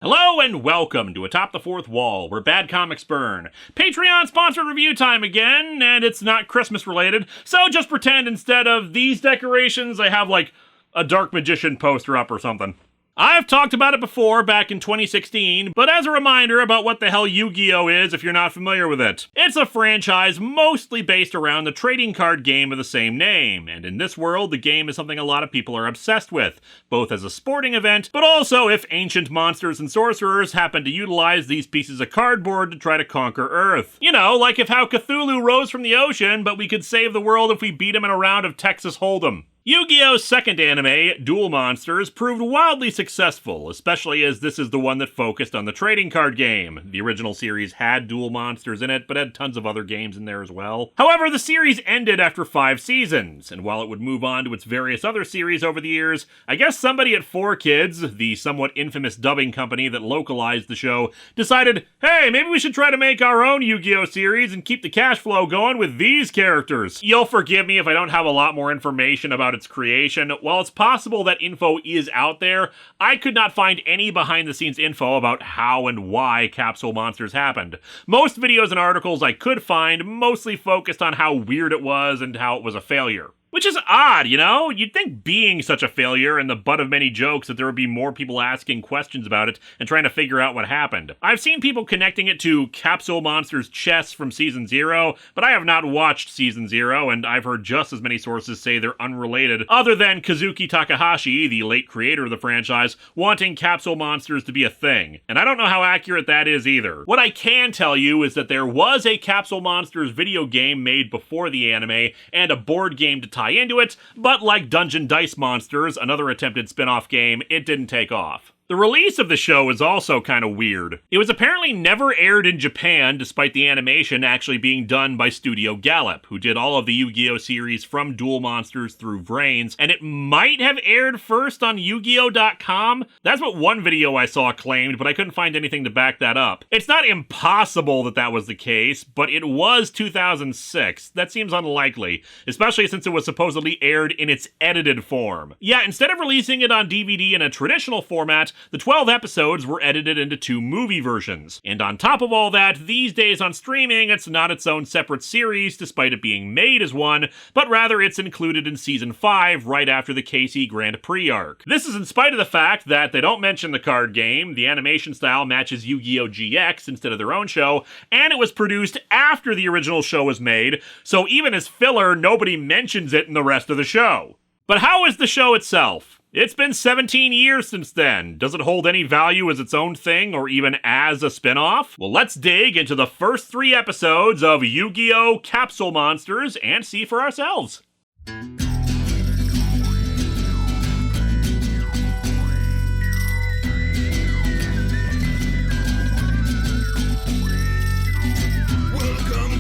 Hello and welcome to Atop the Fourth Wall, where bad comics burn. Patreon-sponsored review time again, and it's not Christmas related, so just pretend instead of these decorations, I have like a Dark Magician poster up or something. I've talked about it before back in 2016, but as a reminder about what the hell Yu-Gi-Oh! Is if you're not familiar with it. It's a franchise mostly based around the trading card game of the same name, and in this world, the game is something a lot of people are obsessed with, both as a sporting event, but also if ancient monsters and sorcerers happen to utilize these pieces of cardboard to try to conquer Earth. You know, like if how Cthulhu rose from the ocean, but we could save the world if we beat him in a round of Texas Hold'em. Yu-Gi-Oh's second anime, Duel Monsters, proved wildly successful, especially as this is the one that focused on the trading card game. The original series had Duel Monsters in it, but had tons of other games in there as well. However, the series ended after 5 seasons, and while it would move on to its various other series over the years, I guess somebody at 4Kids, the somewhat infamous dubbing company that localized the show, decided, hey, maybe we should try to make our own Yu-Gi-Oh series and keep the cash flow going with these characters. You'll forgive me if I don't have a lot more information about its creation. While it's possible that info is out there, I could not find any behind-the-scenes info about how and why Capsule Monsters happened. Most videos and articles I could find mostly focused on how weird it was and how it was a failure. Which is odd, you know? You'd think being such a failure and the butt of many jokes that there would be more people asking questions about it and trying to figure out what happened. I've seen people connecting it to Capsule Monsters chess from Season 0, but I have not watched Season 0, and I've heard just as many sources say they're unrelated, other than Kazuki Takahashi, the late creator of the franchise, wanting Capsule Monsters to be a thing. And I don't know how accurate that is either. What I can tell you is that there was a Capsule Monsters video game made before the anime, and a board game to tie into it, but like Dungeon Dice Monsters, another attempted spin-off game, it didn't take off. The release of the show is also kind of weird. It was apparently never aired in Japan, despite the animation actually being done by Studio Gallop, who did all of the Yu-Gi-Oh series from Duel Monsters through Vrains, and it might have aired first on Yu-Gi-Oh.com. That's what one video I saw claimed, but I couldn't find anything to back that up. It's not impossible that that was the case, but it was 2006. That seems unlikely, especially since it was supposedly aired in its edited form. Yeah, instead of releasing it on DVD in a traditional format, the 12 episodes were edited into 2 movie versions. And on top of all that, these days on streaming, it's not its own separate series, despite it being made as one, but rather it's included in Season 5 right after the KC Grand Prix arc. This is in spite of the fact that they don't mention the card game, the animation style matches Yu-Gi-Oh! GX instead of their own show, and it was produced after the original show was made, so even as filler, nobody mentions it in the rest of the show. But how is the show itself? It's been 17 years since then. Does it hold any value as its own thing, or even as a spin-off? Well, let's dig into the first 3 episodes of Yu-Gi-Oh! Capsule Monsters and see for ourselves. Welcome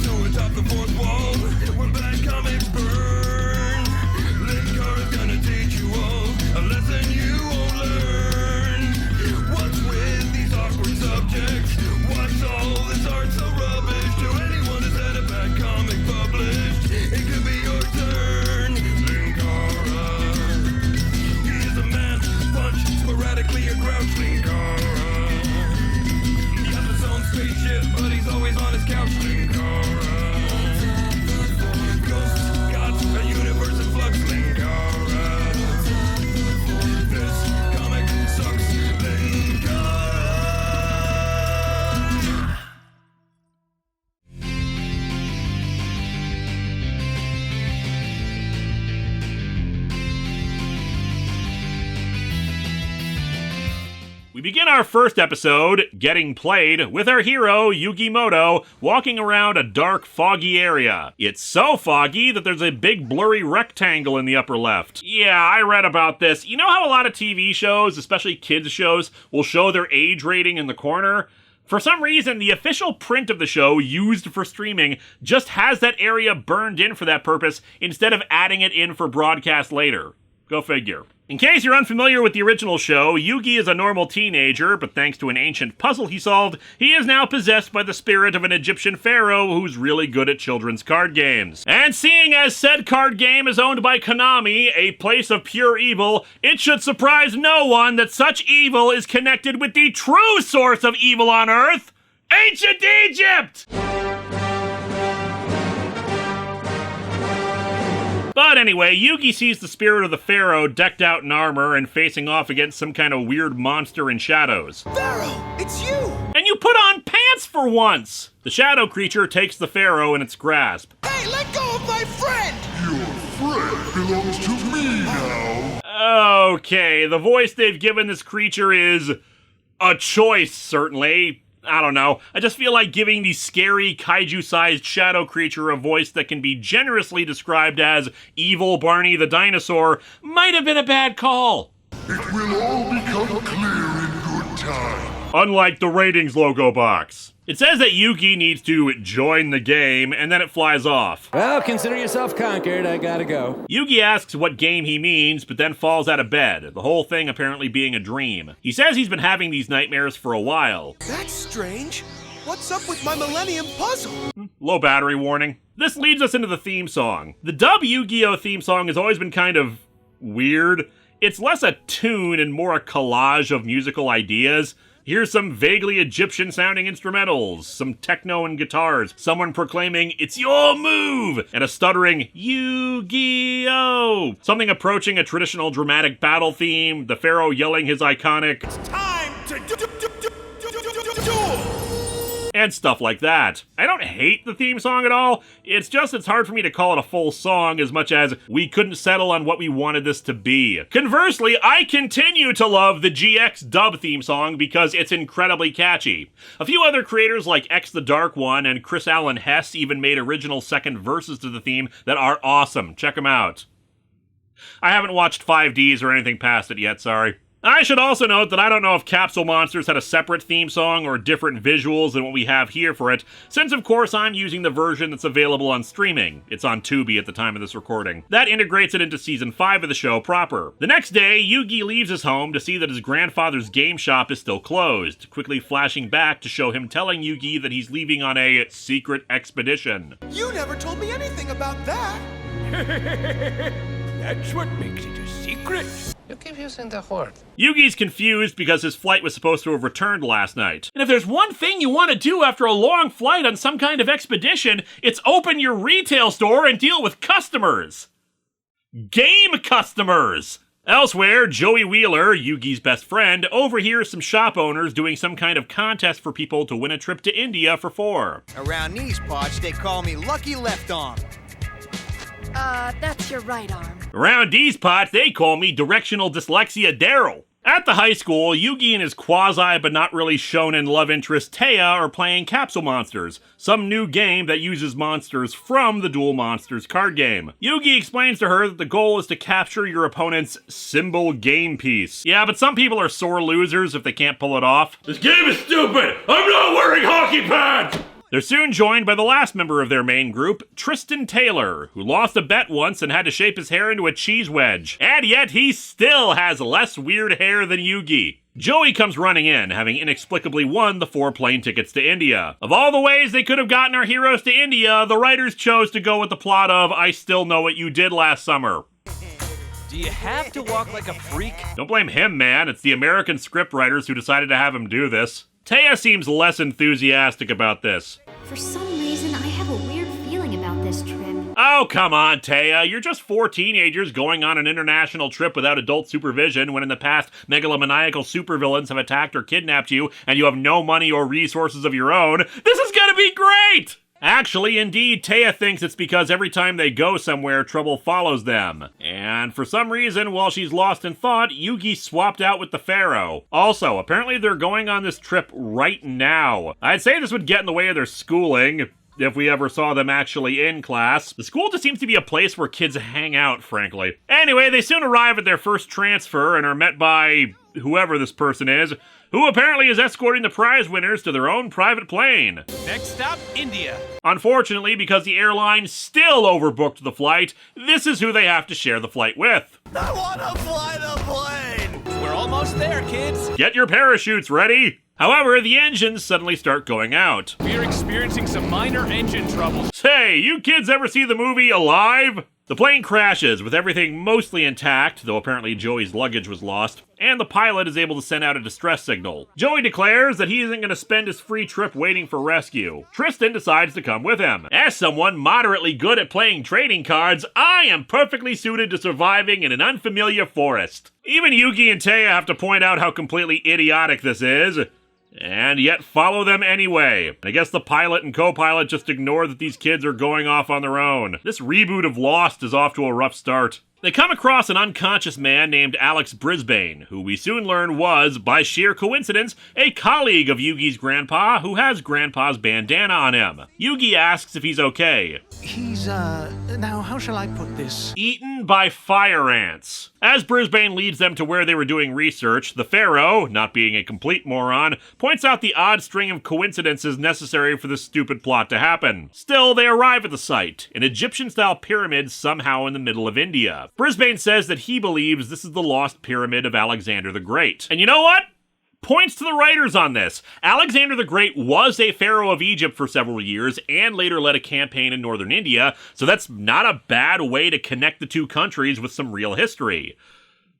to Atop the Fourth Wall, where bad comics burn. Linkara's gonna teach you all a lesson you won't learn. What's with these awkward subjects? What's all this art so rubbish? To anyone who's had a bad comic published, it could be your turn. Linkara, he is a man who punch sporadically a grouch. Linkara, he has his own spaceship, but he's always on his couch. Linkara, ghosts, gods, a universe in flux. Linkara, this comic sucks. Linkara. We begin our first episode, Getting Played, with our hero, Yugi Moto, walking around a dark, foggy area. It's so foggy that there's a big blurry rectangle in the upper left. Yeah, I read about this. You know how a lot of TV shows, especially kids shows, will show their age rating in the corner? For some reason, the official print of the show used for streaming just has that area burned in for that purpose instead of adding it in for broadcast later. Go figure. In case you're unfamiliar with the original show, Yugi is a normal teenager, but thanks to an ancient puzzle he solved, he is now possessed by the spirit of an Egyptian pharaoh who's really good at children's card games. And seeing as said card game is owned by Konami, a place of pure evil, it should surprise no one that such evil is connected with the true source of evil on Earth, Ancient Egypt! But anyway, Yugi sees the spirit of the pharaoh decked out in armor and facing off against some kind of weird monster in shadows. Pharaoh, it's you! And you put on pants for once! The shadow creature takes the pharaoh in its grasp. Hey, let go of my friend! Your friend belongs to me now. Okay, the voice they've given this creature is a choice, certainly. I don't know. I just feel like giving the scary, kaiju-sized shadow creature a voice that can be generously described as Evil Barney the Dinosaur might have been a bad call. It will all become clear in good time. Unlike the ratings logo box. It says that Yugi needs to join the game, and then it flies off. Well, consider yourself conquered. I gotta go. Yugi asks what game he means, but then falls out of bed, the whole thing apparently being a dream. He says he's been having these nightmares for a while. That's strange. What's up with my Millennium Puzzle? Low battery warning. This leads us into the theme song. The dub Yu-Gi-Oh! Theme song has always been kind of weird. It's less a tune and more a collage of musical ideas. Here's some vaguely Egyptian-sounding instrumentals, some techno and guitars, someone proclaiming, "It's your move!" and a stuttering, Yu-Gi-Oh! Something approaching a traditional dramatic battle theme, the pharaoh yelling his iconic, Time to duel! and stuff like that. I don't hate the theme song at all, it's hard for me to call it a full song as much as we couldn't settle on what we wanted this to be. Conversely, I continue to love the GX dub theme song because it's incredibly catchy. A few other creators like X the Dark One and Chris Allen Hess even made original second verses to the theme that are awesome. Check them out. I haven't watched 5Ds or anything past it yet, sorry. I should also note that I don't know if Capsule Monsters had a separate theme song or different visuals than what we have here for it, since of course I'm using the version that's available on streaming. It's on Tubi at the time of this recording. That integrates it into Season 5 of the show proper. The next day, Yugi leaves his home to see that his grandfather's game shop is still closed, quickly flashing back to show him telling Yugi that he's leaving on a secret expedition. You never told me anything about that. That's what makes it a secret. You keep using the word. Yugi's confused because his flight was supposed to have returned last night. And if there's one thing you want to do after a long flight on some kind of expedition, it's open your retail store and deal with customers. Game customers! Elsewhere, Joey Wheeler, Yugi's best friend, overhears some shop owners doing some kind of contest for people to win a trip to India for 4. Around these parts, they call me Lucky Left Arm. That's your right arm. Around these parts, they call me Directional Dyslexia Daryl. At the high school, Yugi and his quasi but not really shonen love interest Taya are playing Capsule Monsters, some new game that uses monsters from the Duel Monsters card game. Yugi explains to her that the goal is to capture your opponent's symbol game piece. Yeah, but some people are sore losers if they can't pull it off. This game is stupid! I'm not wearing hockey pads! They're soon joined by the last member of their main group, Tristan Taylor, who lost a bet once and had to shape his hair into a cheese wedge. And yet he still has less weird hair than Yugi. Joey comes running in, having inexplicably won the 4 plane tickets to India. Of all the ways they could have gotten our heroes to India, the writers chose to go with the plot of I Still Know What You Did Last Summer. Do you have to walk like a freak? Don't blame him, man. It's the American scriptwriters who decided to have him do this. Taya seems less enthusiastic about this. For some reason, I have a weird feeling about this trip. Oh, come on, Taya. You're just 4 teenagers going on an international trip without adult supervision when in the past megalomaniacal supervillains have attacked or kidnapped you and you have no money or resources of your own. This is gonna be great! Actually, indeed, Taya thinks it's because every time they go somewhere, trouble follows them. And for some reason, while she's lost in thought, Yugi swapped out with the Pharaoh. Also, apparently they're going on this trip right now. I'd say this would get in the way of their schooling. if we ever saw them actually in class. The school just seems to be a place where kids hang out, frankly. Anyway, they soon arrive at their first transfer and are met by whoever this person is, who apparently is escorting the prize winners to their own private plane. Next stop, India. Unfortunately, because the airline still overbooked the flight, this is who they have to share the flight with. I want to fly the plane! We're almost there, kids. Get your parachutes ready! However, the engines suddenly start going out. We are experiencing some minor engine troubles. Say, you kids ever see the movie Alive? The plane crashes, with everything mostly intact, though apparently Joey's luggage was lost, and the pilot is able to send out a distress signal. Joey declares that he isn't going to spend his free trip waiting for rescue. Tristan decides to come with him. As someone moderately good at playing trading cards, I am perfectly suited to surviving in an unfamiliar forest. Even Yugi and Taya have to point out how completely idiotic this is, and yet follow them anyway. I guess the pilot and co-pilot just ignore that these kids are going off on their own. This reboot of Lost is off to a rough start. They come across an unconscious man named Alex Brisbane, who we soon learn was, by sheer coincidence, a colleague of Yugi's grandpa who has grandpa's bandana on him. Yugi asks if he's okay. He's, now how shall I put this? Eaten by fire ants. As Brisbane leads them to where they were doing research, the Pharaoh, not being a complete moron, points out the odd string of coincidences necessary for this stupid plot to happen. Still, they arrive at the site, an Egyptian-style pyramid somehow in the middle of India. Brisbane says that he believes this is the lost pyramid of Alexander the Great. And you know what? Points to the writers on this. Alexander the Great was a pharaoh of Egypt for several years and later led a campaign in northern India, so that's not a bad way to connect the two countries with some real history.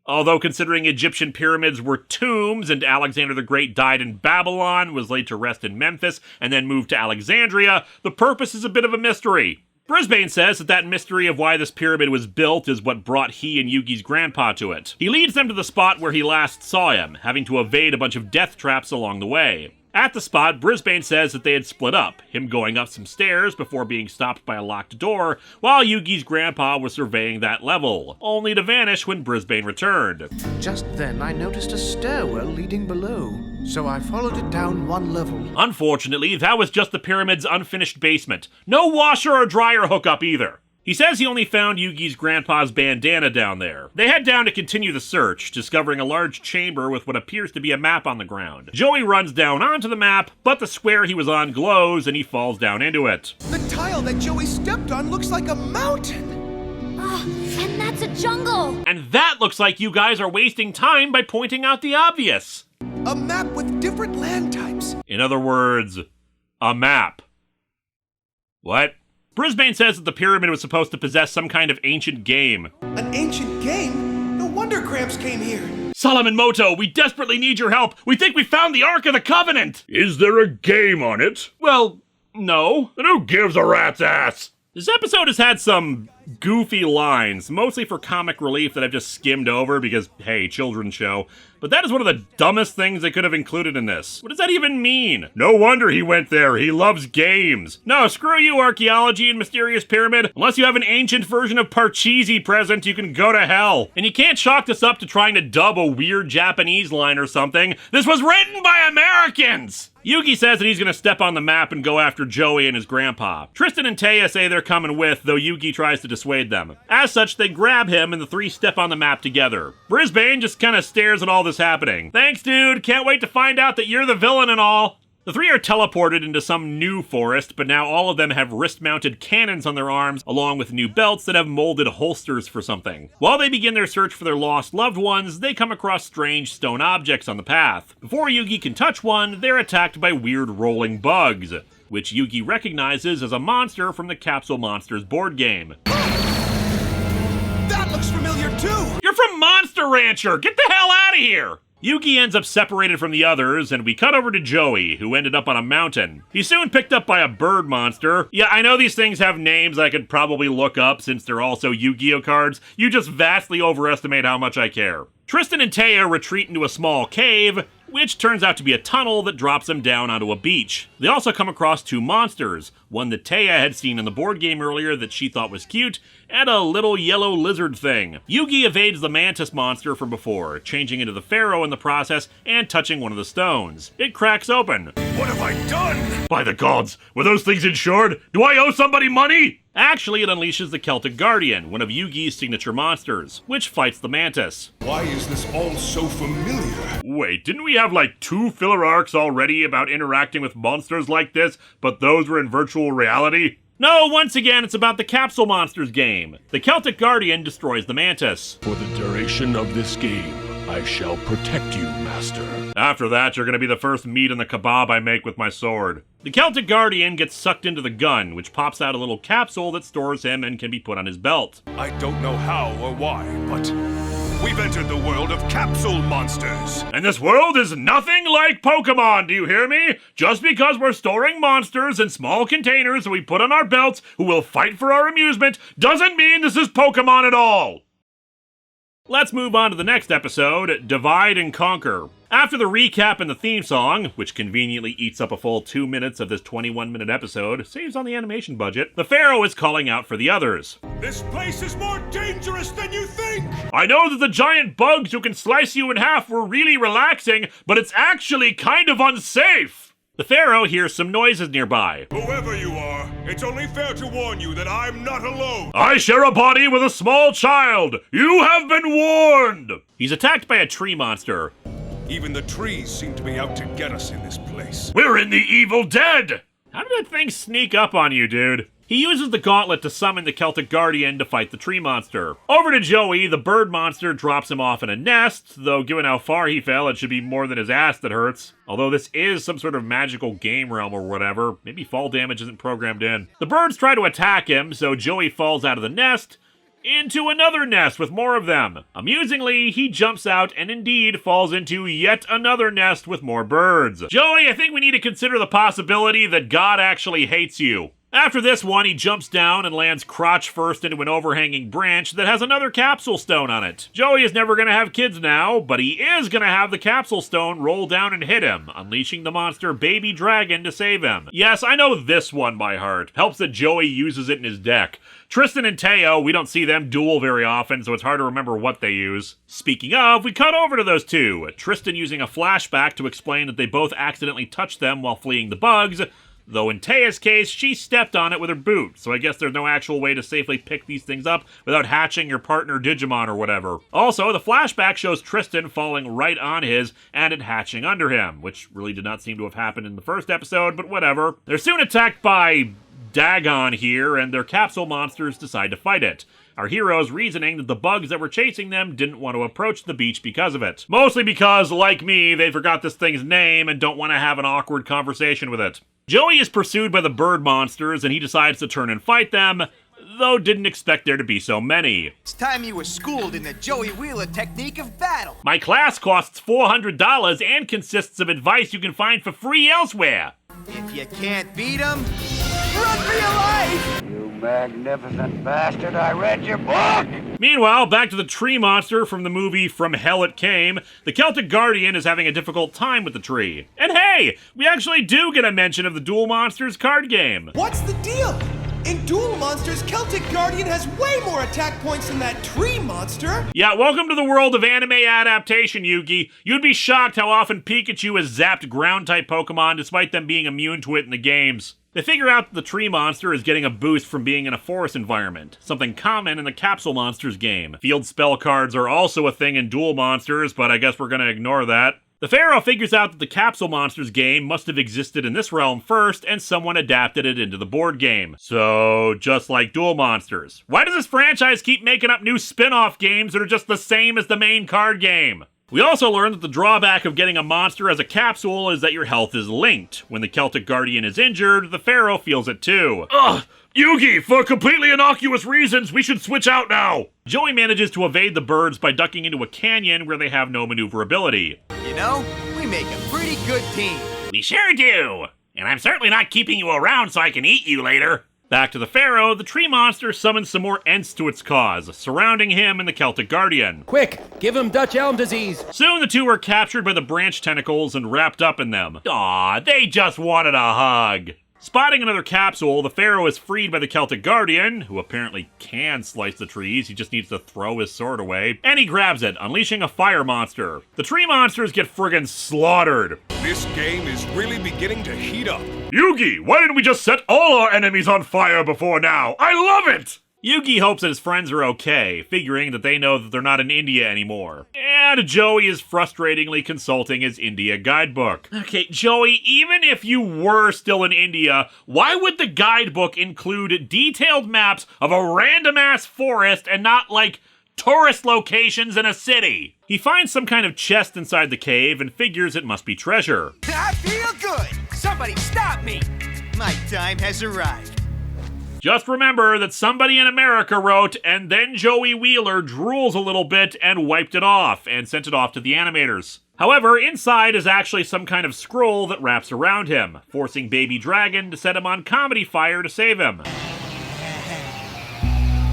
Although considering Egyptian pyramids were tombs and Alexander the Great died in Babylon, was laid to rest in Memphis, and then moved to Alexandria, the purpose is a bit of a mystery. Brisbane says that mystery of why this pyramid was built is what brought he and Yugi's grandpa to it. He leads them to the spot where he last saw him, having to evade a bunch of death traps along the way. At the spot, Brisbane says that they had split up, him going up some stairs before being stopped by a locked door, while Yugi's grandpa was surveying that level, only to vanish when Brisbane returned. Just then I noticed a stairwell leading below, so I followed it down one level. Unfortunately, that was just the pyramid's unfinished basement. No washer or dryer hookup either. He says he only found Yugi's grandpa's bandana down there. They head down to continue the search, discovering a large chamber with what appears to be a map on the ground. Joey runs down onto the map, but the square he was on glows and he falls down into it. The tile that Joey stepped on looks like a mountain. And that's a jungle! And that looks like you guys are wasting time by pointing out the obvious. A map with different land types. In other words, a map. What? Brisbane says that the pyramid was supposed to possess some kind of ancient game. An ancient game? No wonder Gramps came here. Solomon Moto, we desperately need your help. We think we found the Ark of the Covenant. Is there a game on it? Well, no. Then who gives a rat's ass? This episode has had some goofy lines, mostly for comic relief that I've just skimmed over because, hey, children's show. But that is one of the dumbest things they could have included in this. What does that even mean? No wonder he went there. He loves games. No, screw you, archaeology and Mysterious Pyramid. Unless you have an ancient version of Parcheesi present, you can go to hell. And you can't chalk this up to trying to dub a weird Japanese line or something. This was written by Americans! Yugi says that he's gonna step on the map and go after Joey and his grandpa. Tristan and Taya say they're coming with, though Yugi tries to dissuade them. As such, they grab him and the three step on the map together. Brisbane just kinda stares at all this happening. Thanks, dude. Can't wait to find out that you're the villain and all. The three are teleported into some new forest, but now all of them have wrist-mounted cannons on their arms, along with new belts that have molded holsters for something. While they begin their search for their lost loved ones, they come across strange stone objects on the path. Before Yugi can touch one, they're attacked by weird rolling bugs, which Yugi recognizes as a monster from the Capsule Monsters board game. That looks familiar too! You're from Monster Rancher! Get the hell out of here! Yugi ends up separated from the others, and we cut over to Joey, who ended up on a mountain. He's soon picked up by a bird monster. Yeah, I know these things have names I could probably look up since they're also Yu-Gi-Oh cards. You just vastly overestimate how much I care. Tristan and Taya retreat into a small cave, which turns out to be a tunnel that drops them down onto a beach. They also come across two monsters, one that Taya had seen in the board game earlier that she thought was cute, and a little yellow lizard thing. Yugi evades the mantis monster from before, changing into the pharaoh in the process and touching one of the stones. It cracks open. What have I done? By the gods, were those things insured? Do I owe somebody money? Actually, it unleashes the Celtic Guardian, one of Yugi's signature monsters, which fights the mantis. Why is this all so familiar? Wait, didn't we have like 2 filler arcs already about interacting with monsters like this, but those were in virtual reality? No, once again, it's about the Capsule Monsters game. The Celtic Guardian destroys the mantis. For the duration of this game, I shall protect you, Master. After that, you're gonna be the first meat in the kebab I make with my sword. The Celtic Guardian gets sucked into the gun, which pops out a little capsule that stores him and can be put on his belt. I don't know how or why, but we've entered the world of capsule monsters. And this world is nothing like Pokemon, do you hear me? Just because we're storing monsters in small containers that we put on our belts who will fight for our amusement doesn't mean this is Pokemon at all. Let's move on to the next episode, Divide and Conquer. After the recap and the theme song, which conveniently eats up a full 2 minutes of this 21-minute episode, saves on the animation budget, the Pharaoh is calling out for the others. This place is more dangerous than you think! I know that the giant bugs who can slice you in half were really relaxing, but it's actually kind of unsafe! The Pharaoh hears some noises nearby. Whoever you are, it's only fair to warn you that I'm not alone! I share a body with a small child! You have been warned! He's attacked by a tree monster. Even the trees seem to be out to get us in this place. We're in the Evil Dead! How did that thing sneak up on you, dude? He uses the gauntlet to summon the Celtic Guardian to fight the tree monster. Over to Joey, the bird monster drops him off in a nest, though given how far he fell, it should be more than his ass that hurts. Although this is some sort of magical game realm or whatever, maybe fall damage isn't programmed in. The birds try to attack him, so Joey falls out of the nest into another nest with more of them. Amusingly, he jumps out and indeed falls into yet another nest with more birds. Joey, I think we need to consider the possibility that God actually hates you. After this one, he jumps down and lands crotch first into an overhanging branch that has another capsule stone on it. Joey is never going to have kids now, but he is going to have the capsule stone roll down and hit him, unleashing the monster Baby Dragon to save him. Yes, I know this one by heart. Helps that Joey uses it in his deck. Tristan and Teo, we don't see them duel very often, so it's hard to remember what they use. Speaking of, we cut over to those two. Tristan using a flashback to explain that they both accidentally touched them while fleeing the bugs, though in Taya's case, she stepped on it with her boot, so I guess there's no actual way to safely pick these things up without hatching your partner Digimon or whatever. Also, the flashback shows Tristan falling right on his and it hatching under him, which really did not seem to have happened in the first episode, but whatever. They're soon attacked by Dagon here, and their capsule monsters decide to fight it. Our heroes reasoning that the bugs that were chasing them didn't want to approach the beach because of it. Mostly because, like me, they forgot this thing's name and don't want to have an awkward conversation with it. Joey is pursued by the bird monsters and he decides to turn and fight them, though didn't expect there to be so many. It's time you were schooled in the Joey Wheeler technique of battle. My class costs $400 and consists of advice you can find for free elsewhere. If you can't beat 'em, run for your life! You magnificent bastard, I read your book! Meanwhile, back to the tree monster from the movie From Hell It Came, the Celtic Guardian is having a difficult time with the tree. And hey, we actually do get a mention of the Duel Monsters card game. What's the deal? In Duel Monsters, Celtic Guardian has way more attack points than that tree monster. Yeah, welcome to the world of anime adaptation, Yugi. You'd be shocked how often Pikachu has zapped ground-type Pokemon despite them being immune to it in the games. They figure out that the tree monster is getting a boost from being in a forest environment, something common in the Capsule Monsters game. Field spell cards are also a thing in Duel Monsters, but I guess we're gonna ignore that. The Pharaoh figures out that the Capsule Monsters game must have existed in this realm first, and someone adapted it into the board game. So, just like Duel Monsters. Why does this franchise keep making up new spin-off games that are just the same as the main card game? We also learned that the drawback of getting a monster as a capsule is that your health is linked. When the Celtic Guardian is injured, the Pharaoh feels it too. Ugh! Yugi, for completely innocuous reasons, we should switch out now! Joey manages to evade the birds by ducking into a canyon where they have no maneuverability. You know, we make a pretty good team. We sure do! And I'm certainly not keeping you around so I can eat you later. Back to the Pharaoh, the tree monster summons some more Ents to its cause, surrounding him and the Celtic Guardian. Quick, give him Dutch elm disease. Soon the two are captured by the branch tentacles and wrapped up in them. Aw, they just wanted a hug. Spotting another capsule, the Pharaoh is freed by the Celtic Guardian, who apparently can slice the trees, he just needs to throw his sword away, and he grabs it, unleashing a fire monster. The tree monsters get friggin' slaughtered. This game is really beginning to heat up. Yugi, why didn't we just set all our enemies on fire before now? I love it! Yugi hopes that his friends are okay, figuring that they know that they're not in India anymore. And Joey is frustratingly consulting his India guidebook. Okay, Joey, even if you were still in India, why would the guidebook include detailed maps of a random-ass forest and not, like, tourist locations in a city? He finds some kind of chest inside the cave and figures it must be treasure. I feel good! Somebody stop me! My time has arrived. Just remember that somebody in America wrote, and then Joey Wheeler drools a little bit and wiped it off, and sent it off to the animators. However, inside is actually some kind of scroll that wraps around him, forcing Baby Dragon to set him on comedy fire to save him.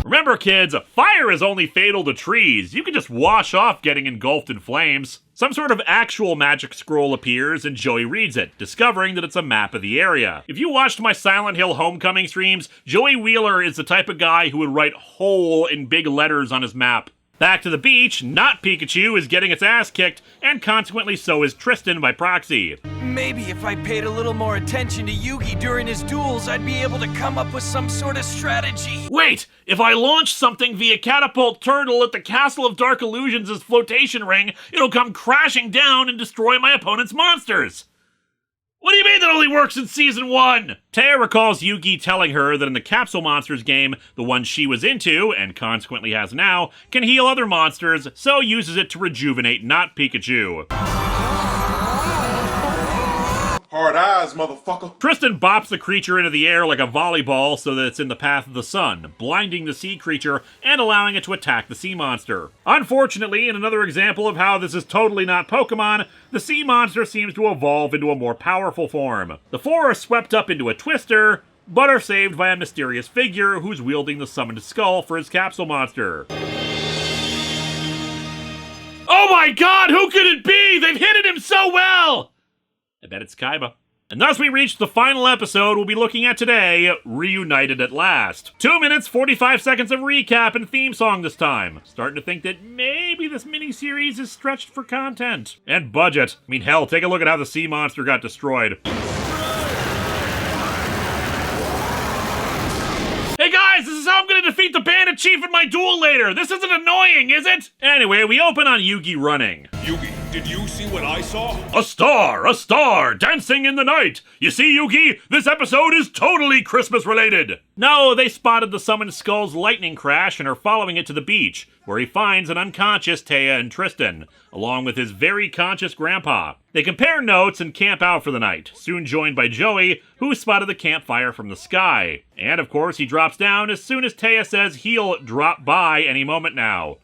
Remember, kids, fire is only fatal to trees. You can just wash off getting engulfed in flames. Some sort of actual magic scroll appears and Joey reads it, discovering that it's a map of the area. If you watched my Silent Hill Homecoming streams, Joey Wheeler is the type of guy who would write "hole" in big letters on his map. Back to the beach, not Pikachu is getting its ass kicked, and consequently so is Tristan by proxy. Maybe if I paid a little more attention to Yugi during his duels, I'd be able to come up with some sort of strategy. Wait! If I launch something via Catapult Turtle at the Castle of Dark Illusions' flotation ring, it'll come crashing down and destroy my opponent's monsters! What do you mean that only works in Season 1? Taya recalls Yugi telling her that in the Capsule Monsters game, the one she was into, and consequently has now, can heal other monsters, so uses it to rejuvenate not Pikachu. Hard eyes, motherfucker. Tristan bops the creature into the air like a volleyball so that it's in the path of the sun, blinding the sea creature and allowing it to attack the sea monster. Unfortunately, in another example of how this is totally not Pokemon, the sea monster seems to evolve into a more powerful form. The four are swept up into a twister, but are saved by a mysterious figure who's wielding the summoned skull for his capsule monster. Oh my god, who could it be? They've hidden him so well! I bet it's Kaiba. And thus we reach the final episode we'll be looking at today, Reunited at Last. 2 minutes, 45 seconds of recap and theme song this time. Starting to think that maybe this miniseries is stretched for content. And budget. I mean, hell, take a look at how the sea monster got destroyed. Hey guys, this is how I'm gonna defeat the bandit chief in my duel later! This isn't annoying, is it? Anyway, we open on Yugi running. Yugi, did you see what I saw? A star, dancing in the night. You see, Yugi, this episode is totally Christmas related. No, they spotted the summoned skull's lightning crash and are following it to the beach, where he finds an unconscious Taya and Tristan, along with his very conscious grandpa. They compare notes and camp out for the night, soon joined by Joey, who spotted the campfire from the sky. And of course, he drops down as soon as Taya says he'll drop by any moment now.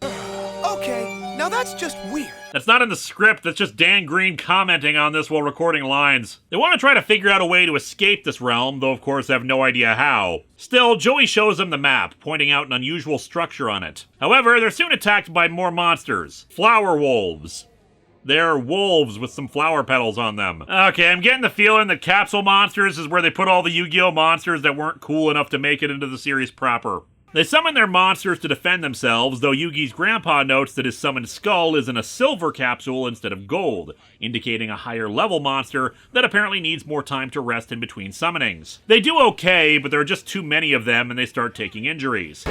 Okay, now that's just weird. That's not in the script, that's just Dan Green commenting on this while recording lines. They want to try to figure out a way to escape this realm, though of course they have no idea how. Still, Joey shows them the map, pointing out an unusual structure on it. However, they're soon attacked by more monsters. Flower wolves. They're wolves with some flower petals on them. Okay, I'm getting the feeling that Capsule Monsters is where they put all the Yu-Gi-Oh! Monsters that weren't cool enough to make it into the series proper. They summon their monsters to defend themselves, though Yugi's grandpa notes that his summoned skull is in a silver capsule instead of gold, indicating a higher level monster that apparently needs more time to rest in between summonings. They do okay, but there are just too many of them and they start taking injuries.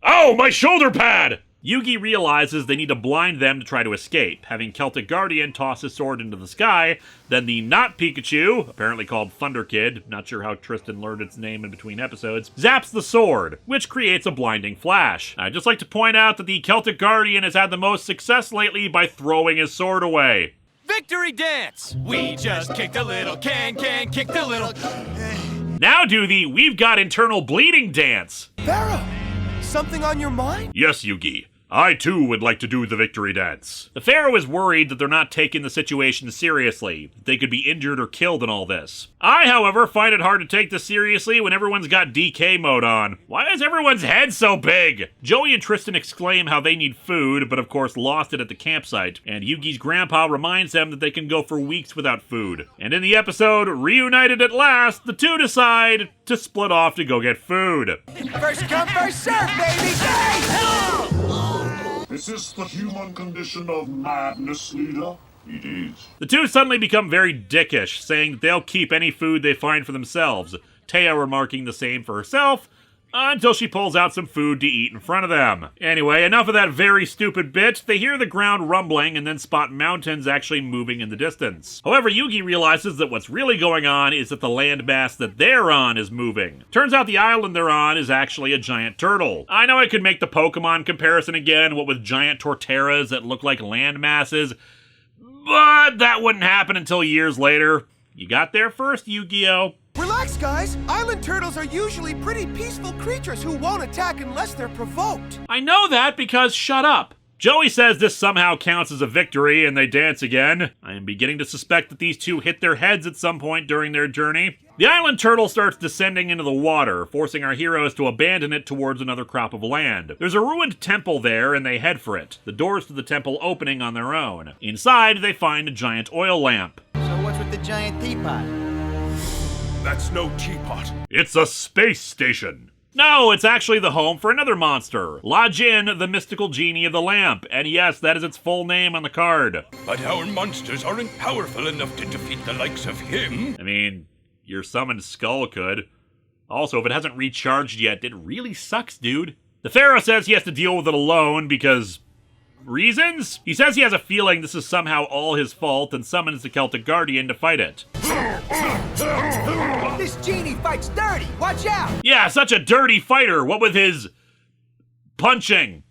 Oh, my shoulder pad! Yugi realizes they need to blind them to try to escape, having Celtic Guardian toss his sword into the sky. Then the not Pikachu, apparently called Thunder Kid, not sure how Tristan learned its name in between episodes, zaps the sword, which creates a blinding flash. I'd just like to point out that the Celtic Guardian has had the most success lately by throwing his sword away. Victory dance! We just kicked a little, kicked a little. Now do the we've got internal bleeding dance. Pharaoh, something on your mind? Yes, Yugi. I too would like to do the victory dance. The Pharaoh is worried that they're not taking the situation seriously. They could be injured or killed in all this. I, however, find it hard to take this seriously when everyone's got DK mode on. Why is everyone's head so big? Joey and Tristan exclaim how they need food, but of course lost it at the campsite. And Yugi's grandpa reminds them that they can go for weeks without food. And in the episode, reunited at last, the two decide to split off to go get food. First come, first serve, baby! Is this the human condition of madness, leader? It is. The two suddenly become very dickish, saying that they'll keep any food they find for themselves, Taya remarking the same for herself, until she pulls out some food to eat in front of them. Anyway, enough of that very stupid bit. They hear the ground rumbling and then spot mountains actually moving in the distance. However, Yugi realizes that what's really going on is that the landmass that they're on is moving. Turns out the island they're on is actually a giant turtle. I know I could make the Pokemon comparison again, what with giant torteras that look like land masses, but that wouldn't happen until years later. You got there first, Yu-Gi-Oh! Relax, guys. Island turtles are usually pretty peaceful creatures who won't attack unless they're provoked. I know that because shut up. Joey says this somehow counts as a victory and they dance again. I am beginning to suspect that these two hit their heads at some point during their journey. The island turtle starts descending into the water, forcing our heroes to abandon it towards another crop of land. There's a ruined temple there and they head for it, the doors to the temple opening on their own. Inside, they find a giant oil lamp. So what's with the giant teapot? That's no teapot. It's a space station. No, it's actually the home for another monster, La Jinn, the mystical genie of the lamp. And yes, that is its full name on the card. But our monsters aren't powerful enough to defeat the likes of him. I mean, your summoned skull could. Also, if it hasn't recharged yet, it really sucks, dude. The Pharaoh says he has to deal with it alone because... reasons? He says he has a feeling this is somehow all his fault and summons the Celtic Guardian to fight it. This genie fights dirty. Watch out! Yeah, such a dirty fighter. What with his... punching?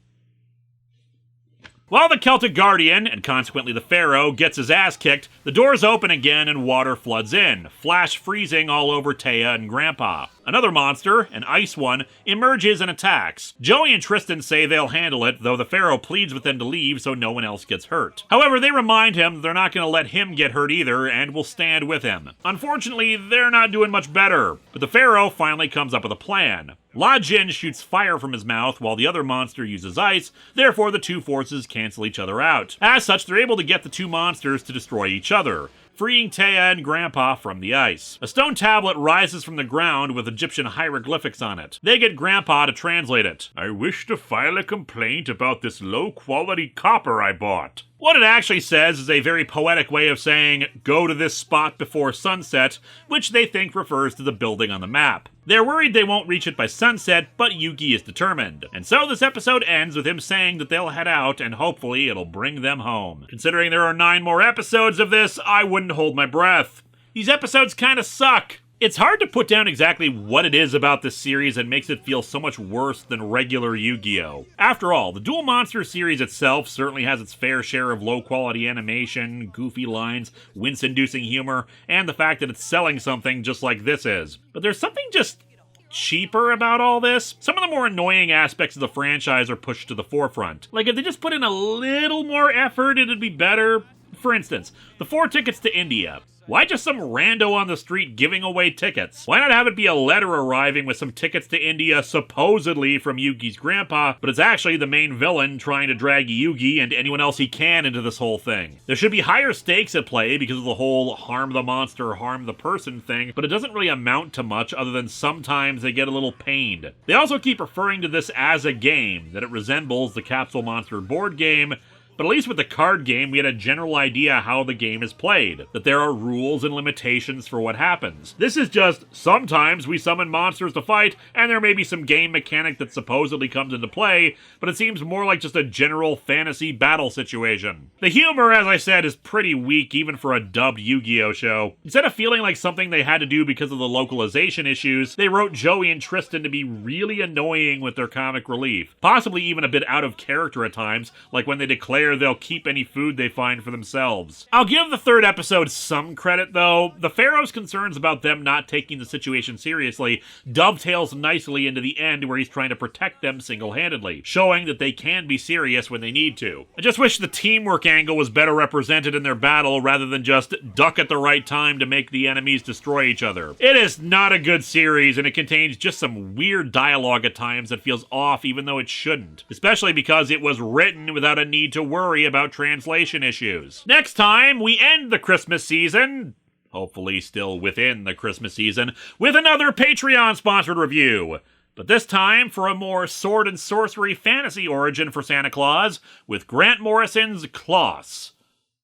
While the Celtic Guardian, and consequently the Pharaoh, gets his ass kicked, the doors open again and water floods in, flash freezing all over Taya and Grandpa. Another monster, an ice one, emerges and attacks. Joey and Tristan say they'll handle it, though the Pharaoh pleads with them to leave so no one else gets hurt. However, they remind him that they're not going to let him get hurt either, and will stand with him. Unfortunately, they're not doing much better, but the Pharaoh finally comes up with a plan. La Jinn shoots fire from his mouth while the other monster uses ice, therefore the two forces cancel each other out. As such, they're able to get the two monsters to destroy each other, freeing Taya and Grandpa from the ice. A stone tablet rises from the ground with Egyptian hieroglyphics on it. They get Grandpa to translate it. I wish to file a complaint about this low-quality copper I bought. What it actually says is a very poetic way of saying, go to this spot before sunset, which they think refers to the building on the map. They're worried they won't reach it by sunset, but Yugi is determined. And so this episode ends with him saying that they'll head out and hopefully it'll bring them home. Considering there are 9 more episodes of this, I wouldn't hold my breath. These episodes kinda suck. It's hard to put down exactly what it is about this series that makes it feel so much worse than regular Yu-Gi-Oh! After all, the Duel Monsters series itself certainly has its fair share of low-quality animation, goofy lines, wince-inducing humor, and the fact that it's selling something just like this is. But there's something just cheaper about all this. Some of the more annoying aspects of the franchise are pushed to the forefront. Like, if they just put in a little more effort, it'd be better. For instance, the 4 tickets to India. Why just some rando on the street giving away tickets? Why not have it be a letter arriving with some tickets to India supposedly from Yugi's grandpa, but it's actually the main villain trying to drag Yugi and anyone else he can into this whole thing? There should be higher stakes at play because of the whole harm the monster, harm the person thing, but it doesn't really amount to much other than sometimes they get a little pained. They also keep referring to this as a game, that it resembles the Capsule Monster board game, but at least with the card game, we had a general idea how the game is played, that there are rules and limitations for what happens. This is just, sometimes we summon monsters to fight, and there may be some game mechanic that supposedly comes into play, but it seems more like just a general fantasy battle situation. The humor, as I said, is pretty weak even for a dubbed Yu-Gi-Oh! Show. Instead of feeling like something they had to do because of the localization issues, they wrote Joey and Tristan to be really annoying with their comic relief, possibly even a bit out of character at times, like when they declare where they'll keep any food they find for themselves. I'll give the third episode some credit, though. The Pharaoh's concerns about them not taking the situation seriously dovetails nicely into the end where he's trying to protect them single-handedly, showing that they can be serious when they need to. I just wish the teamwork angle was better represented in their battle rather than just duck at the right time to make the enemies destroy each other. It is not a good series, and it contains just some weird dialogue at times that feels off even though it shouldn't, especially because it was written without a need to worry about translation issues. Next time, we end the Christmas season, hopefully still within the Christmas season, with another Patreon-sponsored review. But this time for a more sword and sorcery fantasy origin for Santa Claus with Grant Morrison's Claus.